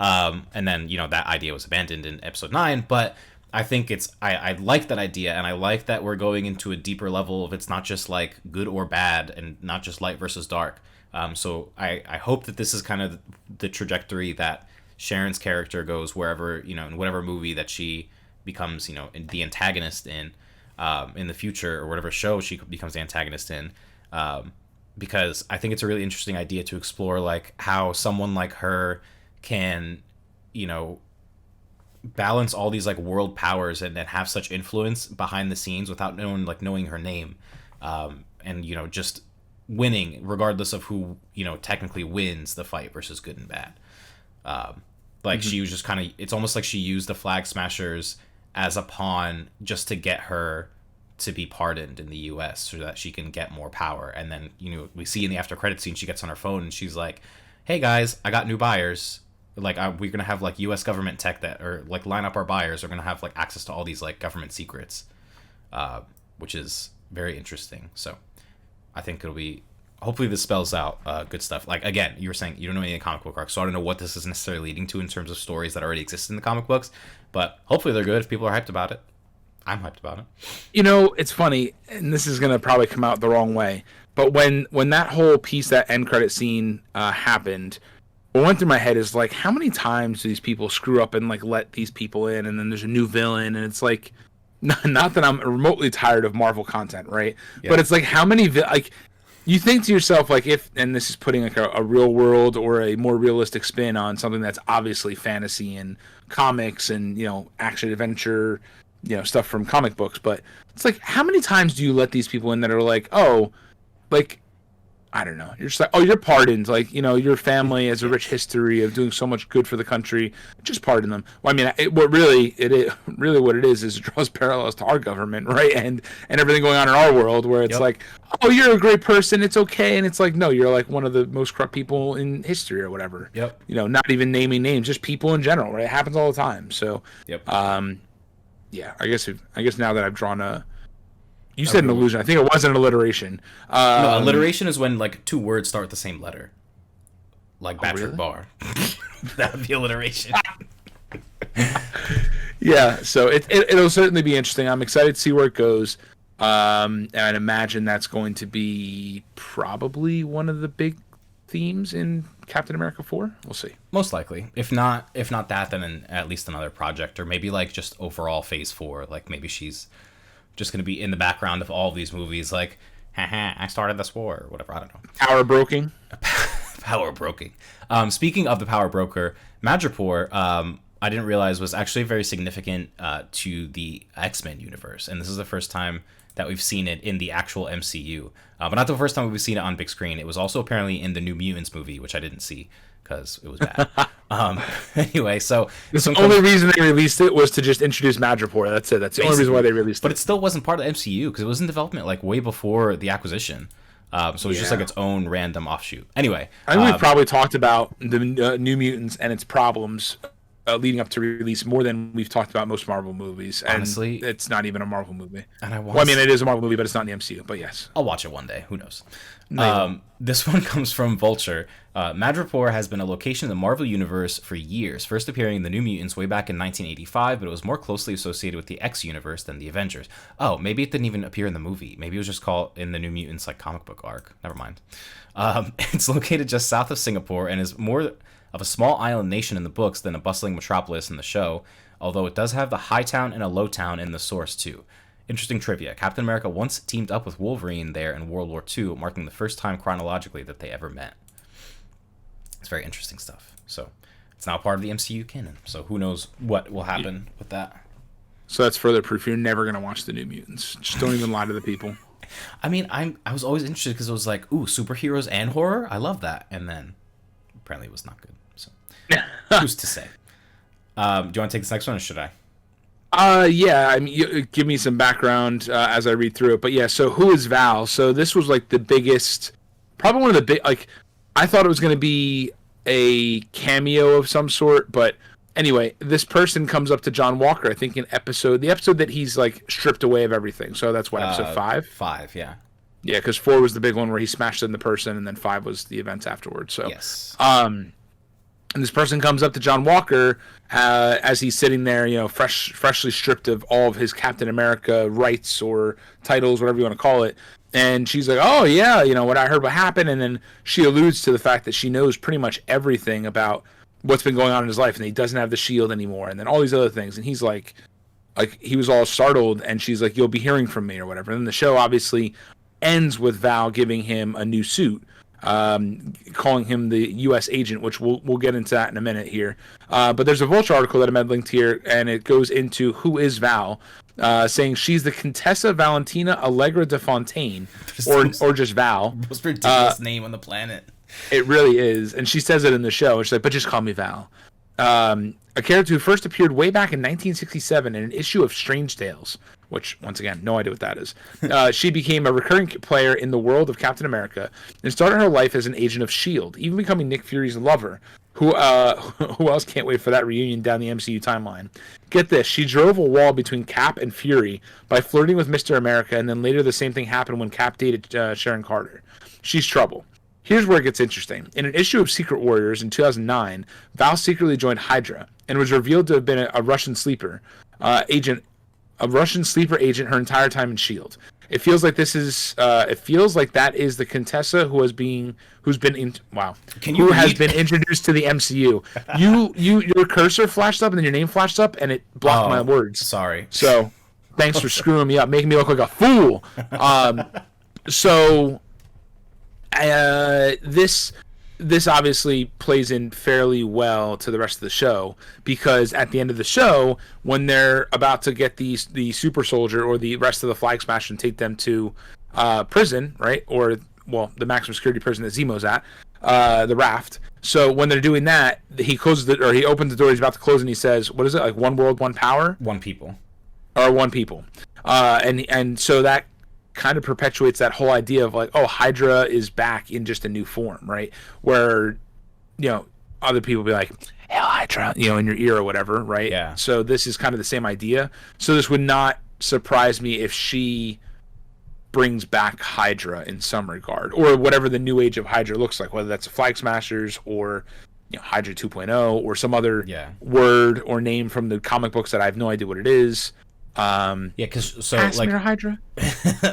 And then that idea was abandoned in Episode 9, but I think I like that idea, and I like that we're going into a deeper level of it's not just good or bad and not just light versus dark. So I hope that this is kind of the trajectory that Sharon's character goes wherever, in whatever movie that she becomes, the antagonist in the future, or whatever show she becomes the antagonist in. Because I think it's a really interesting idea to explore, how someone like her can, balance all these world powers and have such influence behind the scenes without knowing her name, and just winning regardless of who technically wins the fight versus good and bad. She was just kind of, it's almost like she used the Flag Smashers as a pawn just to get her to be pardoned in the US so that she can get more power. And then we see in the after credit scene she gets on her phone and she's like, hey guys, I got new buyers. We're gonna have U.S. government tech that, or line up our buyers. We're gonna have access to all these government secrets, which is very interesting. So I think it'll be, hopefully this spells out good stuff. Again, you were saying you don't know any of the comic book arcs, so I don't know what this is necessarily leading to in terms of stories that already exist in the comic books, but hopefully they're good if people are hyped about it. I'm hyped about it. It's funny, and this is gonna probably come out the wrong way, but when that whole piece, that end credit scene happened, what went through my head is how many times do these people screw up and let these people in, and then there's a new villain, and it's not that I'm remotely tired of Marvel content, right? Yeah. But it's how many you think to yourself if, and this is putting a real world or a more realistic spin on something that's obviously fantasy and comics and action adventure, stuff from comic books, but it's how many times do you let these people in that are I don't know. You're just oh, you're pardoned. Your family has a rich history of doing so much good for the country. Just pardon them. Well, I mean, what it is it draws parallels to our government, right? And everything going on in our world, where it's oh, you're a great person. It's okay. And it's no, you're one of the most corrupt people in history or whatever. Yep. Not even naming names, just people in general, right? It happens all the time. So, yep. Yeah. I guess now that I've drawn a. You said an illusion. I think it was an alliteration. No, alliteration is when two words start with the same letter. Patrick Barr. That would be alliteration. Yeah, so it'll certainly be interesting. I'm excited to see where it goes. And I'd imagine that's going to be probably one of the big themes in Captain America 4. We'll see. Most likely. If not that, then at least another project, or maybe just overall Phase 4. Maybe she's just going to be in the background of all of these movies, haha, I started this war, or whatever, I don't know. Power broking. Power broking. Speaking of the power broker, Madripoor, I didn't realize was actually very significant to the X-Men universe, and this is the first time that we've seen it in the actual MCU, but not the first time we've seen it on big screen. It was also apparently in the New Mutants movie, which I didn't see, because it was bad. Anyway, so The only reason they released it was to just introduce Madripoor. That's it. That's the only reason why they released it. But it still wasn't part of the MCU because it was in development like way before the acquisition. So it was just like its own random offshoot. Anyway, I think we've probably talked about the New Mutants and its problems leading up to release more than we've talked about most Marvel movies. And honestly, it's not even a Marvel movie. And it is a Marvel movie, but it's not in the MCU. But yes, I'll watch it one day. Who knows? This one comes from Vulture. Madripoor has been a location in the Marvel Universe for years, first appearing in the New Mutants way back in 1985, but it was more closely associated with the X universe than the Avengers. Oh, maybe it didn't even appear in the movie. Maybe it was just called in the New Mutants like comic book arc. Never mind. It's located just south of Singapore and is more of a small island nation in the books than a bustling metropolis in the show, although it does have the high town and a low town in the source too. Interesting trivia. Captain America once teamed up with Wolverine there in World War II, marking the first time chronologically that they ever met. It's very interesting stuff. So it's now part of the MCU canon. So who knows what will happen with that. So that's further proof you're never going to watch the New Mutants. Just don't even lie to the people. I mean, I was always interested because it was like, ooh, superheroes and horror? I love that. And then apparently it was not good. So who's to say? Do you want to take this next one or should I? Yeah, I mean, give me some background as I read through it. But yeah, so who is Val? So this was like the biggest, probably one of the big, like, I thought it was going to be a cameo of some sort. But anyway, this person comes up to John Walker, I think the episode that he's like stripped away of everything. So that's what, episode 5? 5, yeah. Yeah, because 4 was the big one where he smashed in the person, and then 5 was the events afterwards. So, yes. And this person comes up to John Walker as he's sitting there, you know, freshly stripped of all of his Captain America rights or titles, whatever you want to call it. And she's like, oh, yeah, you know, what I heard what happened. And then she alludes to the fact that she knows pretty much everything about what's been going on in his life. And he doesn't have the shield anymore. And then all these other things. And he's like he was all startled. And she's like, you'll be hearing from me or whatever. And then the show obviously ends with Val giving him a new suit. Calling him the U.S. agent, which we'll get into that in a minute here. But there's a Vulture article that I had linked here, and it goes into who is Val, saying she's the Contessa Valentina Allegra de Fontaine, or just Val. Most ridiculous name on the planet. It really is, and she says it in the show. She's like, but just call me Val. A character who first appeared way back in 1967 in an issue of Strange Tales, which, once again, no idea what that is. She became a recurring player in the world of Captain America and started her life as an agent of S.H.I.E.L.D., even becoming Nick Fury's lover. Who else can't wait for that reunion down the MCU timeline? Get this, she drove a wall between Cap and Fury by flirting with Mr. America, and then later the same thing happened when Cap dated Sharon Carter. She's trouble. Here's where it gets interesting. In an issue of Secret Warriors in 2009, Val secretly joined Hydra and was revealed to have been a Russian sleeper agent her entire time in S.H.I.E.L.D. It feels like that is the Contessa who has been introduced to the MCU. Your cursor flashed up and then your name flashed up and it blocked my words. Sorry. So thanks for screwing me up, making me look like a fool. This obviously plays in fairly well to the rest of the show, because at the end of the show, when they're about to get the super soldier or the rest of the Flag Smash and take them to prison, right? Or, well, the maximum security prison that Zemo's at, the Raft. So when they're doing that, he opens the door, he's about to close, and he says, what is it? Like, one world, one power? One people. Or one people. And so that kind of perpetuates that whole idea of like, oh, Hydra is back in just a new form, right? Where, you know, other people be like, "Hell, Hydra," you know, in your ear or whatever, right? Yeah. So this is kind of the same idea. So this would not surprise me if she brings back Hydra in some regard, or whatever the new age of Hydra looks like, whether that's a Flag Smashers or, you know, Hydra 2.0 or some other word or name from the comic books that I have no idea what it is. Because like Hydra,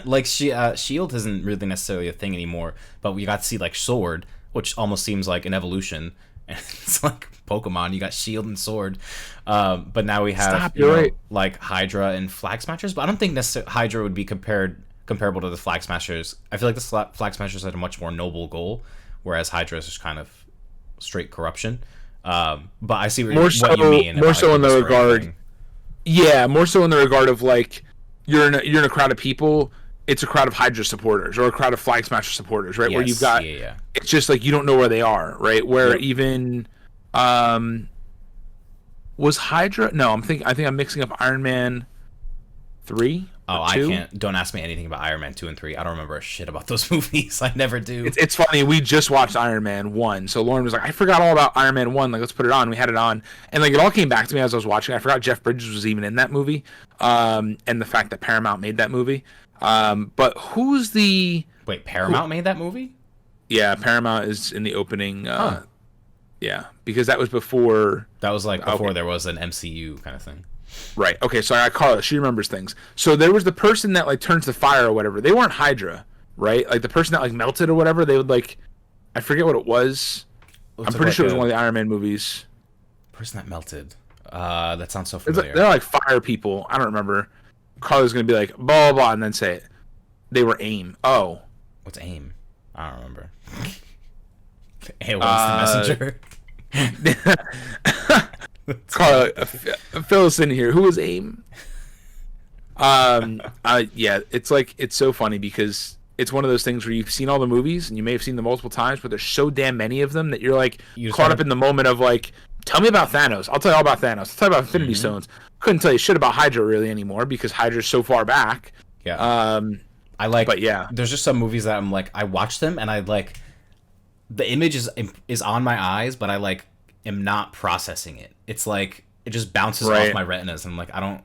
like Shield isn't really necessarily a thing anymore, but we got to see like Sword, which almost seems like an evolution, and it's like Pokemon. You got Shield and Sword, but now we have like Hydra and Flag Smashers. But I don't think necessarily Hydra would be comparable to the Flag Smashers. I feel like the Flag Smashers had a much more noble goal, whereas Hydra is just kind of straight corruption. But I see what you mean. More so in the regard. Yeah, more so in the regard of like you're in a crowd of people. it's a crowd of Hydra supporters or a crowd of Flag Smasher supporters, right? Yes, Where you've got, it's just like you don't know where they are, right? Where even, was Hydra? No, I think I'm mixing up Iron Man 3. Oh, I can't. Don't ask me anything about Iron Man 2 and 3. I don't remember a shit about those movies. I never do. It's funny. We just watched Iron Man 1. So Lauren was like, I forgot all about Iron Man 1. Like, let's put it on. We had it on. And, like, it all came back to me as I was watching. I forgot Jeff Bridges was even in that movie. And the fact that Paramount made that movie. But who's the... Wait, Paramount made that movie? Yeah, Paramount is in the opening. Yeah, because that was before... That was, like, before there was an MCU kind of thing. Right. Okay. So I Carla, she remembers things. So there was the person that like turns to fire or whatever. They weren't Hydra, right? Like the person that like melted or whatever. They would like, I forget what it was. I'm pretty sure it was one of the Iron Man movies. Person that melted. That sounds so familiar. They're like fire people. I don't remember. Carla's gonna be like blah blah blah and then say it. They were AIM. Oh. What's AIM? I don't remember. AOL's the messenger. Carla, fill us in here. Who was AIM? Yeah, it's like it's so funny because it's one of those things where you've seen all the movies and you may have seen them multiple times, but there's so damn many of them that you're like caught up in the moment of like, tell me about Thanos. I'll tell you all about Thanos. I'll tell you about Infinity Stones. Couldn't tell you shit about Hydra really anymore because Hydra's so far back. Yeah. But yeah, there's just some movies that I'm like, I watch them and I like, the image is on my eyes, but I like am not processing it. It's like it just bounces off my retinas and I'm like I'm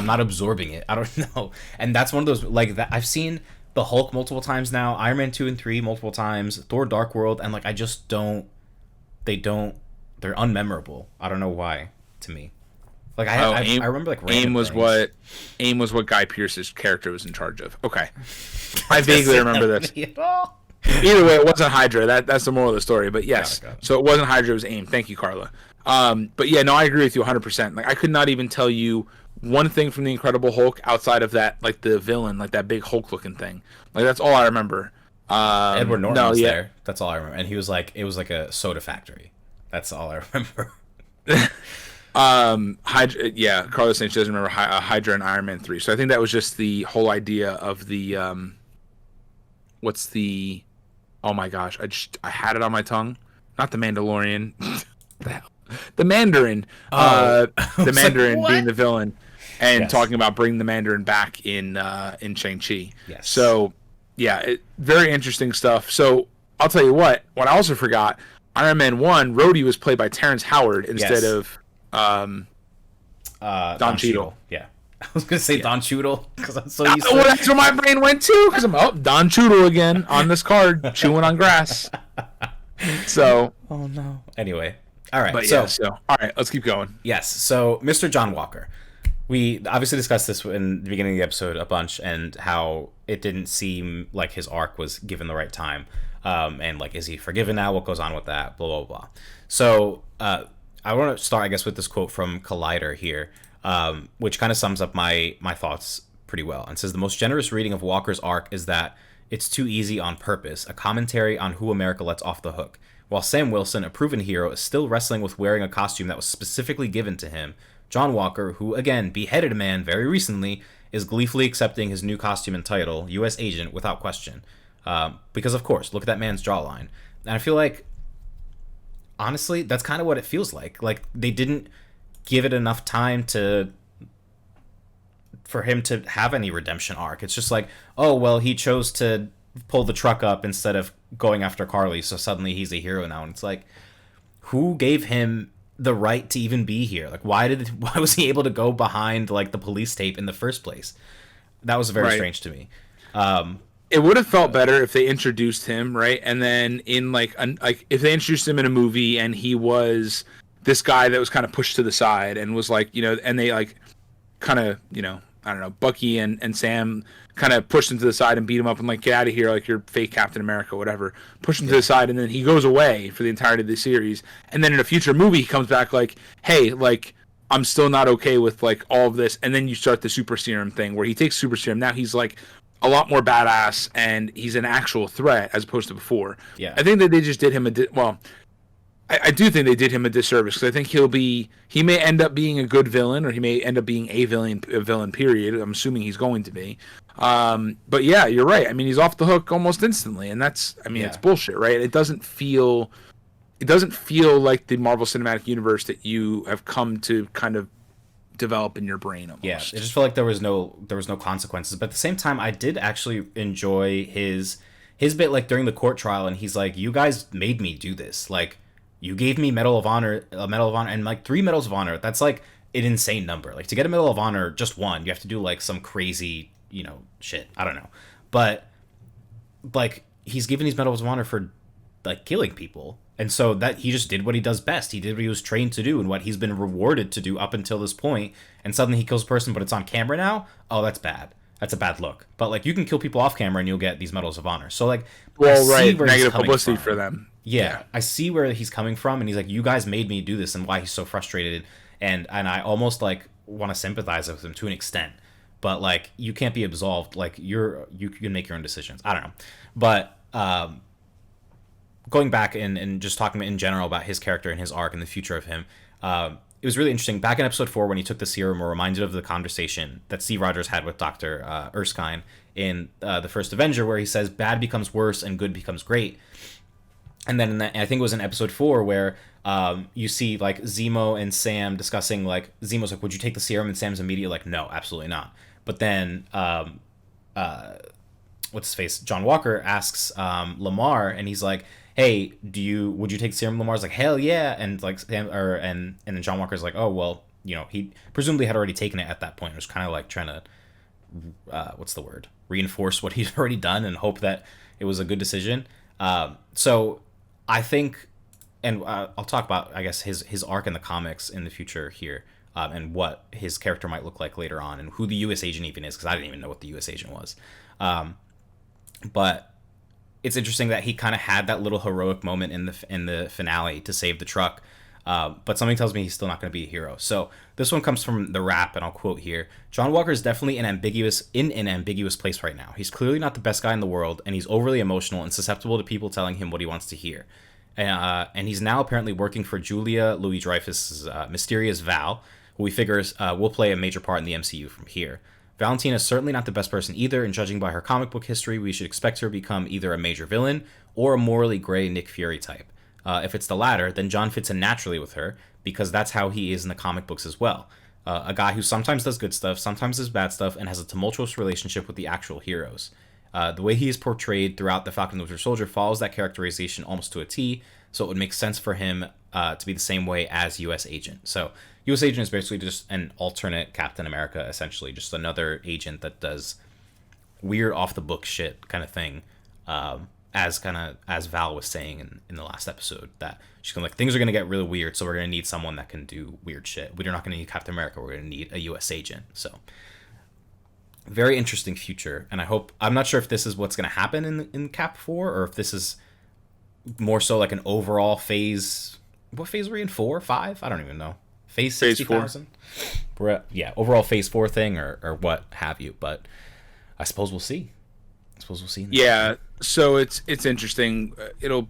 not absorbing it. I don't know. And that's one of those like that I've seen the Hulk multiple times now, Iron Man 2 and 3 multiple times, Thor Dark World, and like I just they're unmemorable. I don't know why to me. Like I remember like AIM was what Guy Pearce's character was in charge of. Okay. I vaguely remember this. Either way, it wasn't Hydra. That's the moral of the story. But yes, so it wasn't Hydra. It was AIM. Thank you, Carla. But yeah, no, I agree with you 100%. Like I could not even tell you one thing from the Incredible Hulk outside of that, like the villain, like that big Hulk-looking thing. Like that's all I remember. Edward Norton was there. That's all I remember. And he was like, it was like a soda factory. That's all I remember. Hydra. Yeah, Carla saying she doesn't remember Hydra and Iron Man 3. So I think that was just the whole idea of the what's the. Oh my gosh! I had it on my tongue. Not the Mandalorian. The Mandarin. The Mandarin being the villain, and talking about bringing the Mandarin back in Shang-Chi. Yes. So yeah, very interesting stuff. So I'll tell you what. What I also forgot, Iron Man 1, Rhodey was played by Terrence Howard instead of Don Cheadle. Yeah. I was gonna say Don Cheadle because I'm so used to it. That's where my brain went too. Because I'm Don Cheadle again on this card, chewing on grass. So. Oh no. Anyway, all right. But so all right, let's keep going. Yes. So, Mr. John Walker, we obviously discussed this in the beginning of the episode a bunch, and how it didn't seem like his arc was given the right time, and like, is he forgiven now? What goes on with that? Blah blah blah. So, I want to start, I guess, with this quote from Collider here. Which kind of sums up my thoughts pretty well, and says the most generous reading of Walker's arc is that it's too easy on purpose, a commentary on who America lets off the hook. While Sam Wilson, a proven hero, is still wrestling with wearing a costume that was specifically given to him, John Walker, who again beheaded a man very recently, is gleefully accepting his new costume and title, U.S. Agent, without question. Because of course, look at that man's jawline. And I feel like, honestly, that's kind of what it feels like. Like they didn't give it enough time for him to have any redemption arc. It's just like, oh well, he chose to pull the truck up instead of going after Carly, so suddenly he's a hero now. And it's like, who gave him the right to even be here? Like, why was he able to go behind like the police tape in the first place? That was very strange to me. It would have felt better if they introduced him, right? And then in like if they introduced him in a movie and he was this guy that was kind of pushed to the side and was like, you know, and they like kind of, you know, I don't know, Bucky and Sam kind of pushed him to the side and beat him up and like, get out of here, like you're fake Captain America, whatever. Push him to the side, and then he goes away for the entirety of the series. And then in a future movie, he comes back like, hey, like, I'm still not okay with like all of this. And then you start the super serum thing where he takes super serum. Now he's like a lot more badass and he's an actual threat as opposed to before. Yeah. I think that they just did him I do think they did him a disservice because I think he may end up being a good villain, or he may end up being a villain period. I'm assuming he's going to be. But yeah, you're right. I mean, he's off the hook almost instantly, and that's, I mean, it's bullshit, right? It doesn't feel like the Marvel Cinematic Universe that you have come to kind of develop in your brain almost. Yeah, it just felt like there was no consequences. But at the same time, I did actually enjoy his bit, like during the court trial, and he's like, "You guys made me do this. Like, you gave me a Medal of Honor, and like 3 Medals of Honor. That's like an insane number. Like to get a Medal of Honor, just one, you have to do like some crazy, shit. I don't know, but like he's given these Medals of Honor for like killing people." And so that he just did what he does best. He did what he was trained to do and what he's been rewarded to do up until this point. And suddenly he kills a person, but it's on camera now. Oh, that's bad. That's a bad look. But like you can kill people off camera and you'll get these Medals of Honor. So like, well, right, negative publicity for them. Yeah, I see where he's coming from, and he's like, you guys made me do this, and why he's so frustrated. And I almost like want to sympathize with him to an extent. But like, you can't be absolved. Like you can make your own decisions. I don't know, but. Going back and just talking in general about his character and his arc and the future of him, it was really interesting. Back in episode 4, when he took the serum, we're reminded of the conversation that Steve Rogers had with Dr. Erskine in the first Avenger, where he says bad becomes worse and good becomes great. And then I think it was in episode 4 where you see like Zemo and Sam discussing, like Zemo's like, would you take the serum? And Sam's immediately like, no, absolutely not. But then what's his face? John Walker asks Lamar, and he's like, hey, would you take serum? Lamar's like, hell yeah. And like and then John Walker's like, oh well, he presumably had already taken it at that point. It was kind of like trying to reinforce what he'd already done and hope that it was a good decision. So I think, and I'll talk about, I guess, his arc in the comics in the future here, and what his character might look like later on, and who the U.S. agent even is, because I didn't even know what the U.S. agent was. But it's interesting that he kind of had that little heroic moment in the finale to save the truck, but something tells me he's still not going to be a hero. So this one comes from The Wrap, and I'll quote here: John Walker is definitely in an ambiguous place right now. He's clearly not the best guy in the world, and he's overly emotional and susceptible to people telling him what he wants to hear. And he's now apparently working for Julia Louis-Dreyfus's mysterious Val, who we figure will play a major part in the MCU from here. Valentina is certainly not the best person either, and judging by her comic book history, we should expect her to become either a major villain or a morally gray Nick Fury type. If it's the latter, then John fits in naturally with her, because that's how he is in the comic books as well. A guy who sometimes does good stuff, sometimes does bad stuff, and has a tumultuous relationship with the actual heroes. The way he is portrayed throughout the Falcon and Winter Soldier follows that characterization almost to a T, so it would make sense for him to be the same way as U.S. Agent. So U.S. Agent is basically just an alternate Captain America, essentially, just another agent that does weird off-the-book shit kind of thing, as Val was saying in the last episode, that she's gonna, like, things are gonna get really weird, so we're gonna need someone that can do weird shit. We're not gonna need Captain America, we're gonna need a U.S. agent. So very interesting future, and I'm not sure if this is what's gonna happen in Cap 4, or if this is more so like an overall phase. What phase are we in? 4, 5? I don't even know. Phase 60,000? Overall phase 4 thing, or what have you. But I suppose we'll see. Yeah, so it's interesting. It'll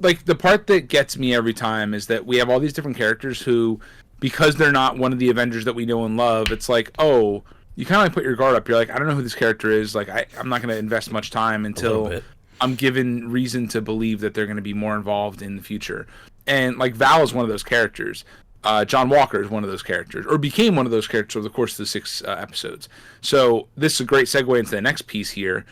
like, the part that gets me every time is that we have all these different characters who, because they're not one of the Avengers that we know and love, it's like, oh, you kind of like put your guard up. You're like, I don't know who this character is. Like, I'm not going to invest much time until I'm given reason to believe that they're going to be more involved in the future. And like, Val is one of those characters. John Walker is one of those characters, or became one of those characters over the course of the 6 episodes. So this is a great segue into the next piece here,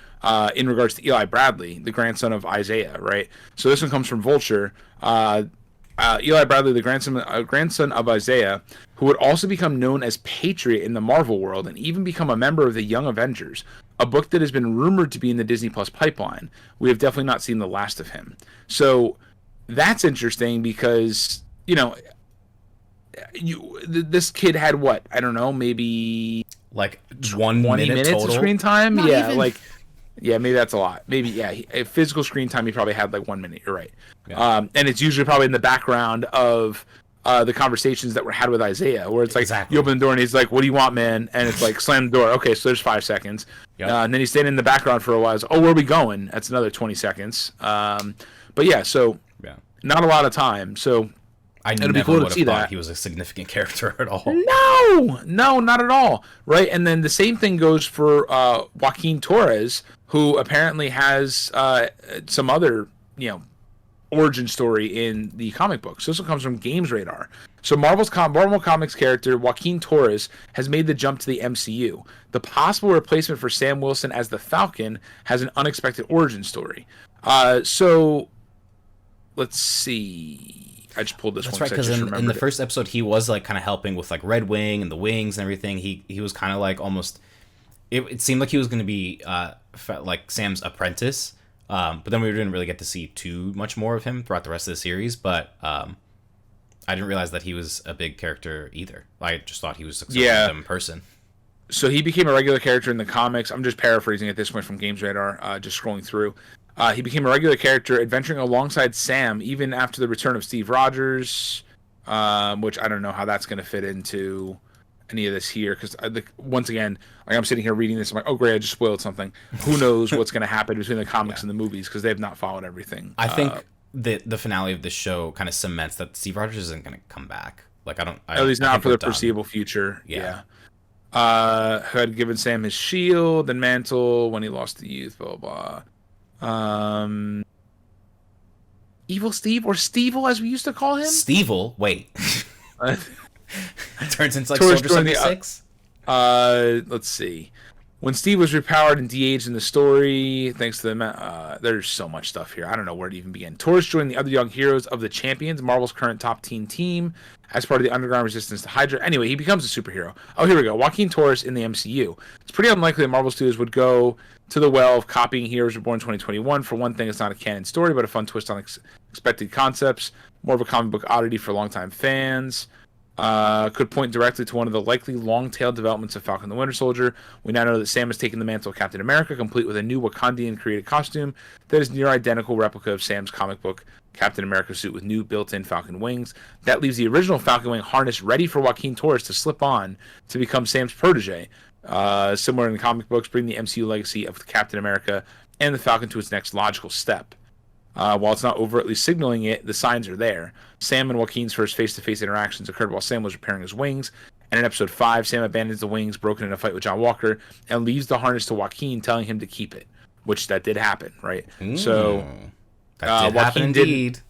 in regards to Eli Bradley, the grandson of Isaiah, right? So this one comes from Vulture. Eli Bradley, the grandson of Isaiah, who would also become known as Patriot in the Marvel world and even become a member of the Young Avengers, a book that has been rumored to be in the Disney Plus pipeline. We have definitely not seen the last of him. So that's interesting because, this kid had what? I don't know, maybe like 20 minutes of screen time? Not yeah, even. Like, yeah, maybe that's a lot. Maybe, yeah, physical screen time, he probably had like 1 minute. You're right. Yeah. And it's usually probably in the background of the conversations that were had with Isaiah, where it's like, you open the door and he's like, what do you want, man? And it's like, slam the door. Okay, so there's 5 seconds. Yep. And then he's standing in the background for a while. Oh, where are we going? That's another 20 seconds. But yeah, so not a lot of time. So I It'll be never cool to would see have thought that. he was a significant character at all. No, not at all. Right, and then the same thing goes for Joaquin Torres, who apparently has some other origin story in the comic books. So this one comes from Games Radar. So Marvel Comics character Joaquin Torres has made the jump to the MCU. The possible replacement for Sam Wilson as the Falcon has an unexpected origin story. So let's see. I just pulled this That's one. right, because in the first episode he was like kind of helping with like Red Wing and the wings and everything. He was kind of like almost. It seemed like he was going to be like Sam's apprentice. But then we didn't really get to see too much more of him throughout the rest of the series. But I didn't realize that he was a big character either. I just thought he was such a random person. So he became a regular character in the comics. I'm just paraphrasing at this point from Games Radar, just scrolling through. He became a regular character, adventuring alongside Sam even after the return of Steve Rogers, which I don't know how that's going to fit into any of this here, because once again, like I'm sitting here reading this, I'm like, oh great, I just spoiled something. Who knows what's going to happen between the comics and the movies, because they've not followed everything. I think the finale of the show kind of cements that Steve Rogers isn't going to come back. Like at least not for the foreseeable future. Yeah. Had given Sam his shield and mantle when he lost the youth. Blah blah blah. Evil Steve, or Stevel as we used to call him. Stevel. Wait. Turns into like Torres Soldier 76. Let's see. When Steve was repowered and de-aged in the story, thanks to the there's so much stuff here. I don't know where to even begin. Torres joined the other young heroes of the Champions, Marvel's current top teen team, as part of the underground resistance to Hydra. Anyway, he becomes a superhero. Oh, here we go. Joaquin Torres in the MCU. It's pretty unlikely that Marvel Studios would go to the well of copying Heroes Reborn 2021. For one thing, it's not a canon story, but a fun twist on expected concepts. More of a comic book oddity for longtime fans. Could point directly to one of the likely long-tailed developments of Falcon the Winter Soldier. We now know that Sam has taken the mantle of Captain America, complete with a new Wakandian-created costume that is near identical replica of Sam's comic book Captain America suit with new built-in Falcon wings. That leaves the original Falcon wing harness ready for Joaquin Torres to slip on to become Sam's protege. Similar in the comic books, bring the MCU legacy of Captain America and the Falcon to its next logical step. While it's not overtly signaling it, the signs are there. Sam and Joaquin's first face-to-face interactions occurred while Sam was repairing his wings, and in episode 5, Sam abandons the wings broken in a fight with John Walker and leaves the harness to Joaquin, telling him to keep it, which that did happen, right? So that did happen indeed.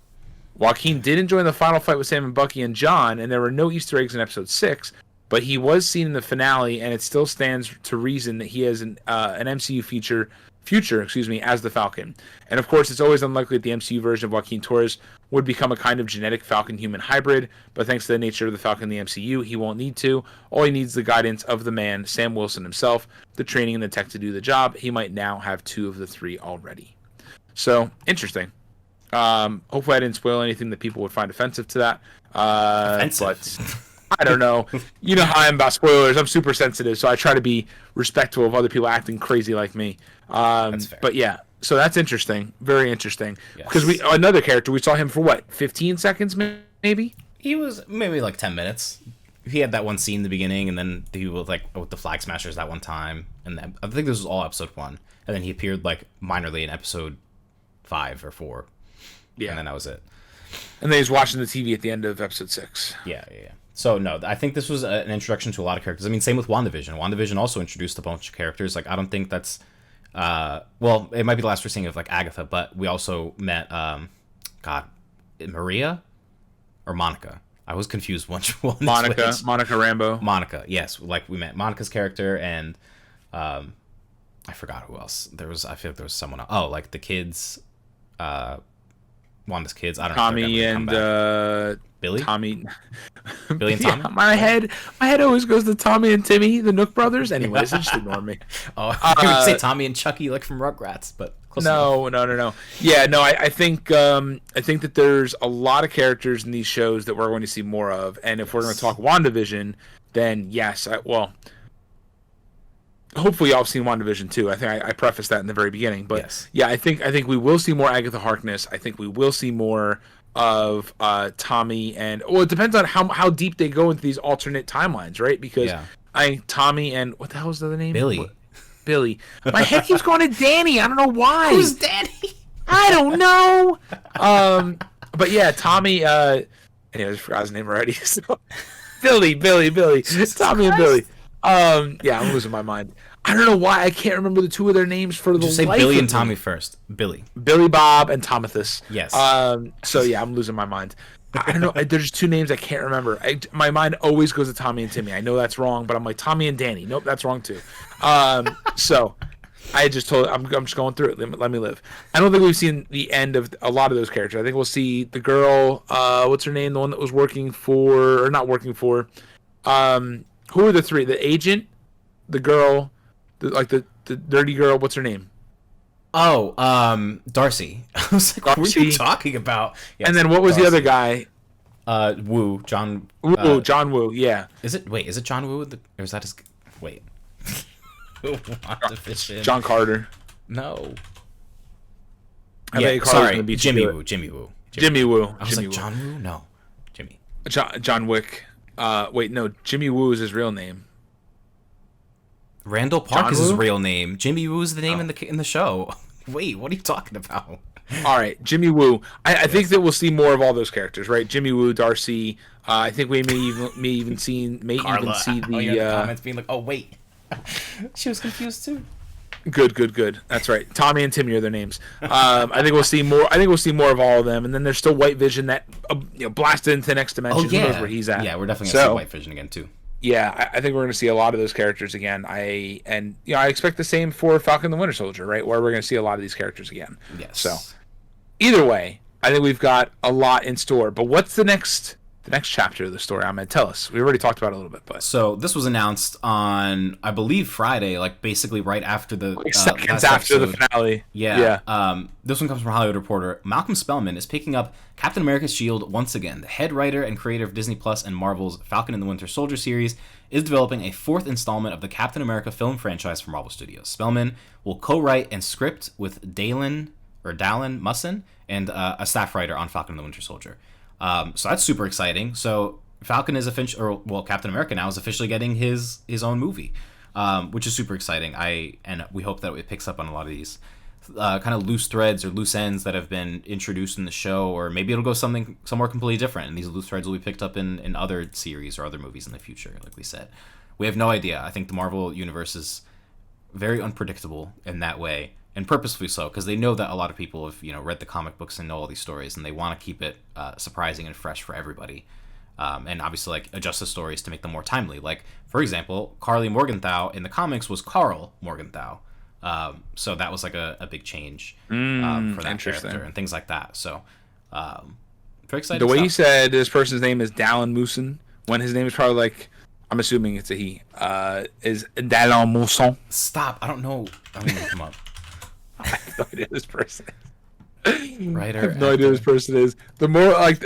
Joaquin did enjoy the final fight with Sam and Bucky and John, and there were no Easter eggs in episode 6, but he was seen in the finale, and it still stands to reason that he has an MCU future, as the Falcon. And of course, it's always unlikely that the MCU version of Joaquin Torres would become a kind of genetic Falcon-human hybrid, but thanks to the nature of the Falcon in the MCU, he won't need to. All he needs is the guidance of the man, Sam Wilson himself, the training and the tech to do the job. He might now have 2 of the 3 already. So, interesting. Hopefully I didn't spoil anything that people would find offensive to that. But I don't know. You know how I am about spoilers. I'm super sensitive, so I try to be respectful of other people acting crazy like me. But yeah, so that's interesting. Very interesting. Because another character, we saw him for what, 15 seconds maybe? He was maybe like 10 minutes. He had that one scene in the beginning, and then he was like with the Flag Smashers that one time. And I think this was all episode 1. And then he appeared like minorly in episode 5 or 4. Yeah. And then that was it. And then he's watching the TV at the end of episode 6. Yeah. So, no, I think this was an introduction to a lot of characters. I mean, same with WandaVision. WandaVision also introduced a bunch of characters. Like, I don't think that's... well, it might be the last we're seeing of, like, Agatha, but we also met, Maria? Or Monica? I was confused which one. Monica Rambeau. Monica, yes. Like, we met Monica's character, and I forgot who else. I feel like there was someone else. Oh, like, the kids... Wanda's kids. I don't know. Tommy and Billy. Tommy. Billy and Tommy. Yeah, my head always goes to Tommy and Timmy, the Nook brothers. Anyways, just ignore me. Oh, I would say Tommy and Chucky, like from Rugrats, but close enough. No. Yeah, no. I think that there's a lot of characters in these shows that we're going to see more of, and if we're going to talk WandaVision, then yes, hopefully y'all have seen WandaVision too. I think I prefaced that in the very beginning. But yeah, I think we will see more Agatha Harkness. I think we will see more of Tommy, and it depends on how deep they go into these alternate timelines, right? Because Tommy and what the hell was the other name? Billy. My head keeps going to Danny. I don't know why. Who's Danny? I don't know. But yeah, Tommy and Anyway, I just forgot his name already. So, Billy, Tommy and Billy. Yeah, I'm losing my mind. I don't know why I can't remember the two of their names for the Just say life Billy of and me. Tommy first. Billy, Bob, and Tomathus. Yes. So yeah, I'm losing my mind. I don't know. There's two names I can't remember. My mind always goes to Tommy and Timmy. I know that's wrong, but I'm like Tommy and Danny. Nope, that's wrong too. So I just told. I'm just going through it. Let me live. I don't think we've seen the end of a lot of those characters. I think we'll see the girl. What's her name? The one that was working for or not working for. Who are the three? The agent, the girl, the dirty girl. What's her name? Oh, Darcy. I was like, Darcy. what are you talking about? Yes, And then what was Darcy. the other guy? Woo, John. Woo, John Woo. Yeah. Is it John Woo? Or is that his? Wait. WandaVision. John Carter. No. I Yeah, think Carter's sorry, gonna beat Jimmy you to Woo. it. Jimmy Woo. Jimmy Woo. I was Jimmy like, Woo. John Woo? No, Jimmy. John Wick. Wait, no. Jimmy Woo is his real name. Randall Park John is his Woo? real name. Jimmy Woo is the name Oh. in the show. Wait, what are you talking about? All right, Jimmy Woo. I think that we'll see more of all those characters, right? Jimmy Woo, Darcy. I think we may even see Carla. the Oh, you're in the comments being like, oh wait, she was confused too. Good. That's right. Tommy and Timmy are their names. I think we'll see more. I think we'll see more of all of them, and then there's still White Vision that blasted into the next dimension. Oh Who yeah, knows where he's at? Yeah, we're definitely gonna see White Vision again too. Yeah, I think we're going to see a lot of those characters again. I expect the same for Falcon and the Winter Soldier, right? Where we're going to see a lot of these characters again. Yes. So, either way, I think we've got a lot in store. But what's the next chapter of the story? Ahmed, tell us. We already talked about it a little bit, but So this was announced on, I believe, Friday, like basically right after the seconds last after the episode. finale. Yeah. This one comes from Hollywood Reporter. Malcolm Spellman is picking up Captain America's shield once again. The head writer and creator of Disney Plus and Marvel's Falcon and the Winter Soldier series is developing a fourth installment of the Captain America film franchise for Marvel Studios. Spellman will co-write and script with Dallin Musson and a staff writer on Falcon and the Winter Soldier. So that's super exciting. So Falcon is Captain America now is officially getting his own movie, which is super exciting. And we hope that it picks up on a lot of these kind of loose threads or loose ends that have been introduced in the show, or maybe it'll go somewhere completely different, and these loose threads will be picked up in other series or other movies in the future. Like we said, we have no idea. I think the Marvel universe is very unpredictable in that way, and purposefully so, because they know that a lot of people have read the comic books and know all these stories, and they want to keep it surprising and fresh for everybody. And obviously, like, adjust the stories to make them more timely. Like, for example, Carly Morgenthau in the comics was Carl Morgenthau. So that was like a big change for that character and things like that. So very excited. The way you said this person's name is Dallin Musson, when his name is probably like, I'm assuming it's a he, is Dallin Musson. Stop! I don't know. I'm gonna look him up. I have no idea who this person is. Writer. I have no idea who this person is. The more like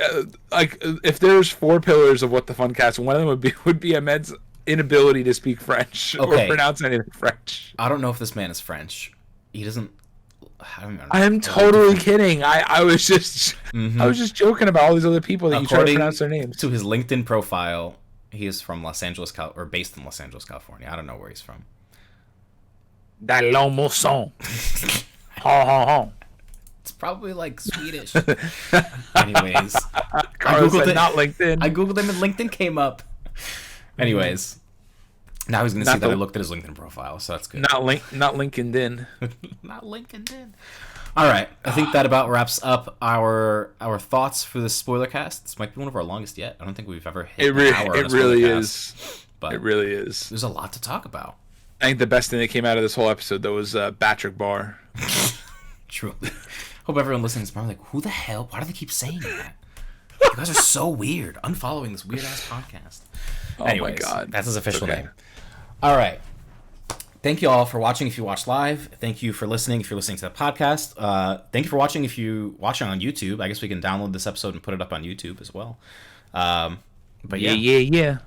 if there's four pillars of what the fun cast, one of them would be Ahmed's inability to speak French or pronounce anything French. I don't know if this man is French. He doesn't. I am totally kidding. I was just I was just joking about all these other people that you try to pronounce their names. To his LinkedIn profile, he is from Los Angeles, or based in Los Angeles, California. I don't know where he's from. Dallin Musson. Ha ha ha. It's probably like Swedish. Anyways, I googled it. Not LinkedIn. I googled him and LinkedIn came up. Anyways, now he's gonna see that I looked at his LinkedIn profile, so that's good. Not LinkedIn. Not LinkedIn. All right, I think that about wraps up our thoughts for this spoiler cast. This might be one of our longest yet. I don't think we've ever hit an hour. It really is. But it really is. There's a lot to talk about. I think the best thing that came out of this whole episode though was Patrick Barr. True. Hope everyone listening is probably like, who the hell? Why do they keep saying that? You guys are so weird. Unfollowing this weird ass podcast. Oh Anyways, my god. That's his official name. All right. Thank you all for watching if you watched live. Thank you for listening if you're listening to the podcast. Thank you for watching if you watching on YouTube. I guess we can download this episode and put it up on YouTube as well. But yeah.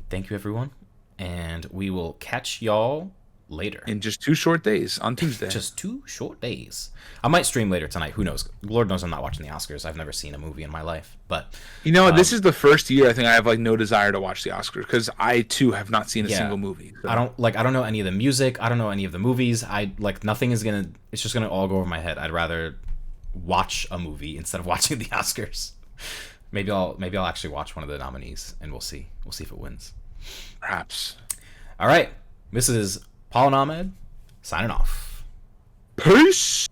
Thank you, everyone. And we will catch y'all later. In just 2 short days on Tuesday. Just 2 short days. I might stream later tonight. Who knows? Lord knows I'm not watching the Oscars. I've never seen a movie in my life. But this is the first year I think I have like no desire to watch the Oscars because I too have not seen a single movie. So. I don't know any of the music. I don't know any of the movies. Nothing is gonna. It's just gonna all go over my head. I'd rather watch a movie instead of watching the Oscars. Maybe I'll actually watch one of the nominees, and we'll see if it wins. Perhaps. All right, this is Paul and Ahmed signing off. Peace.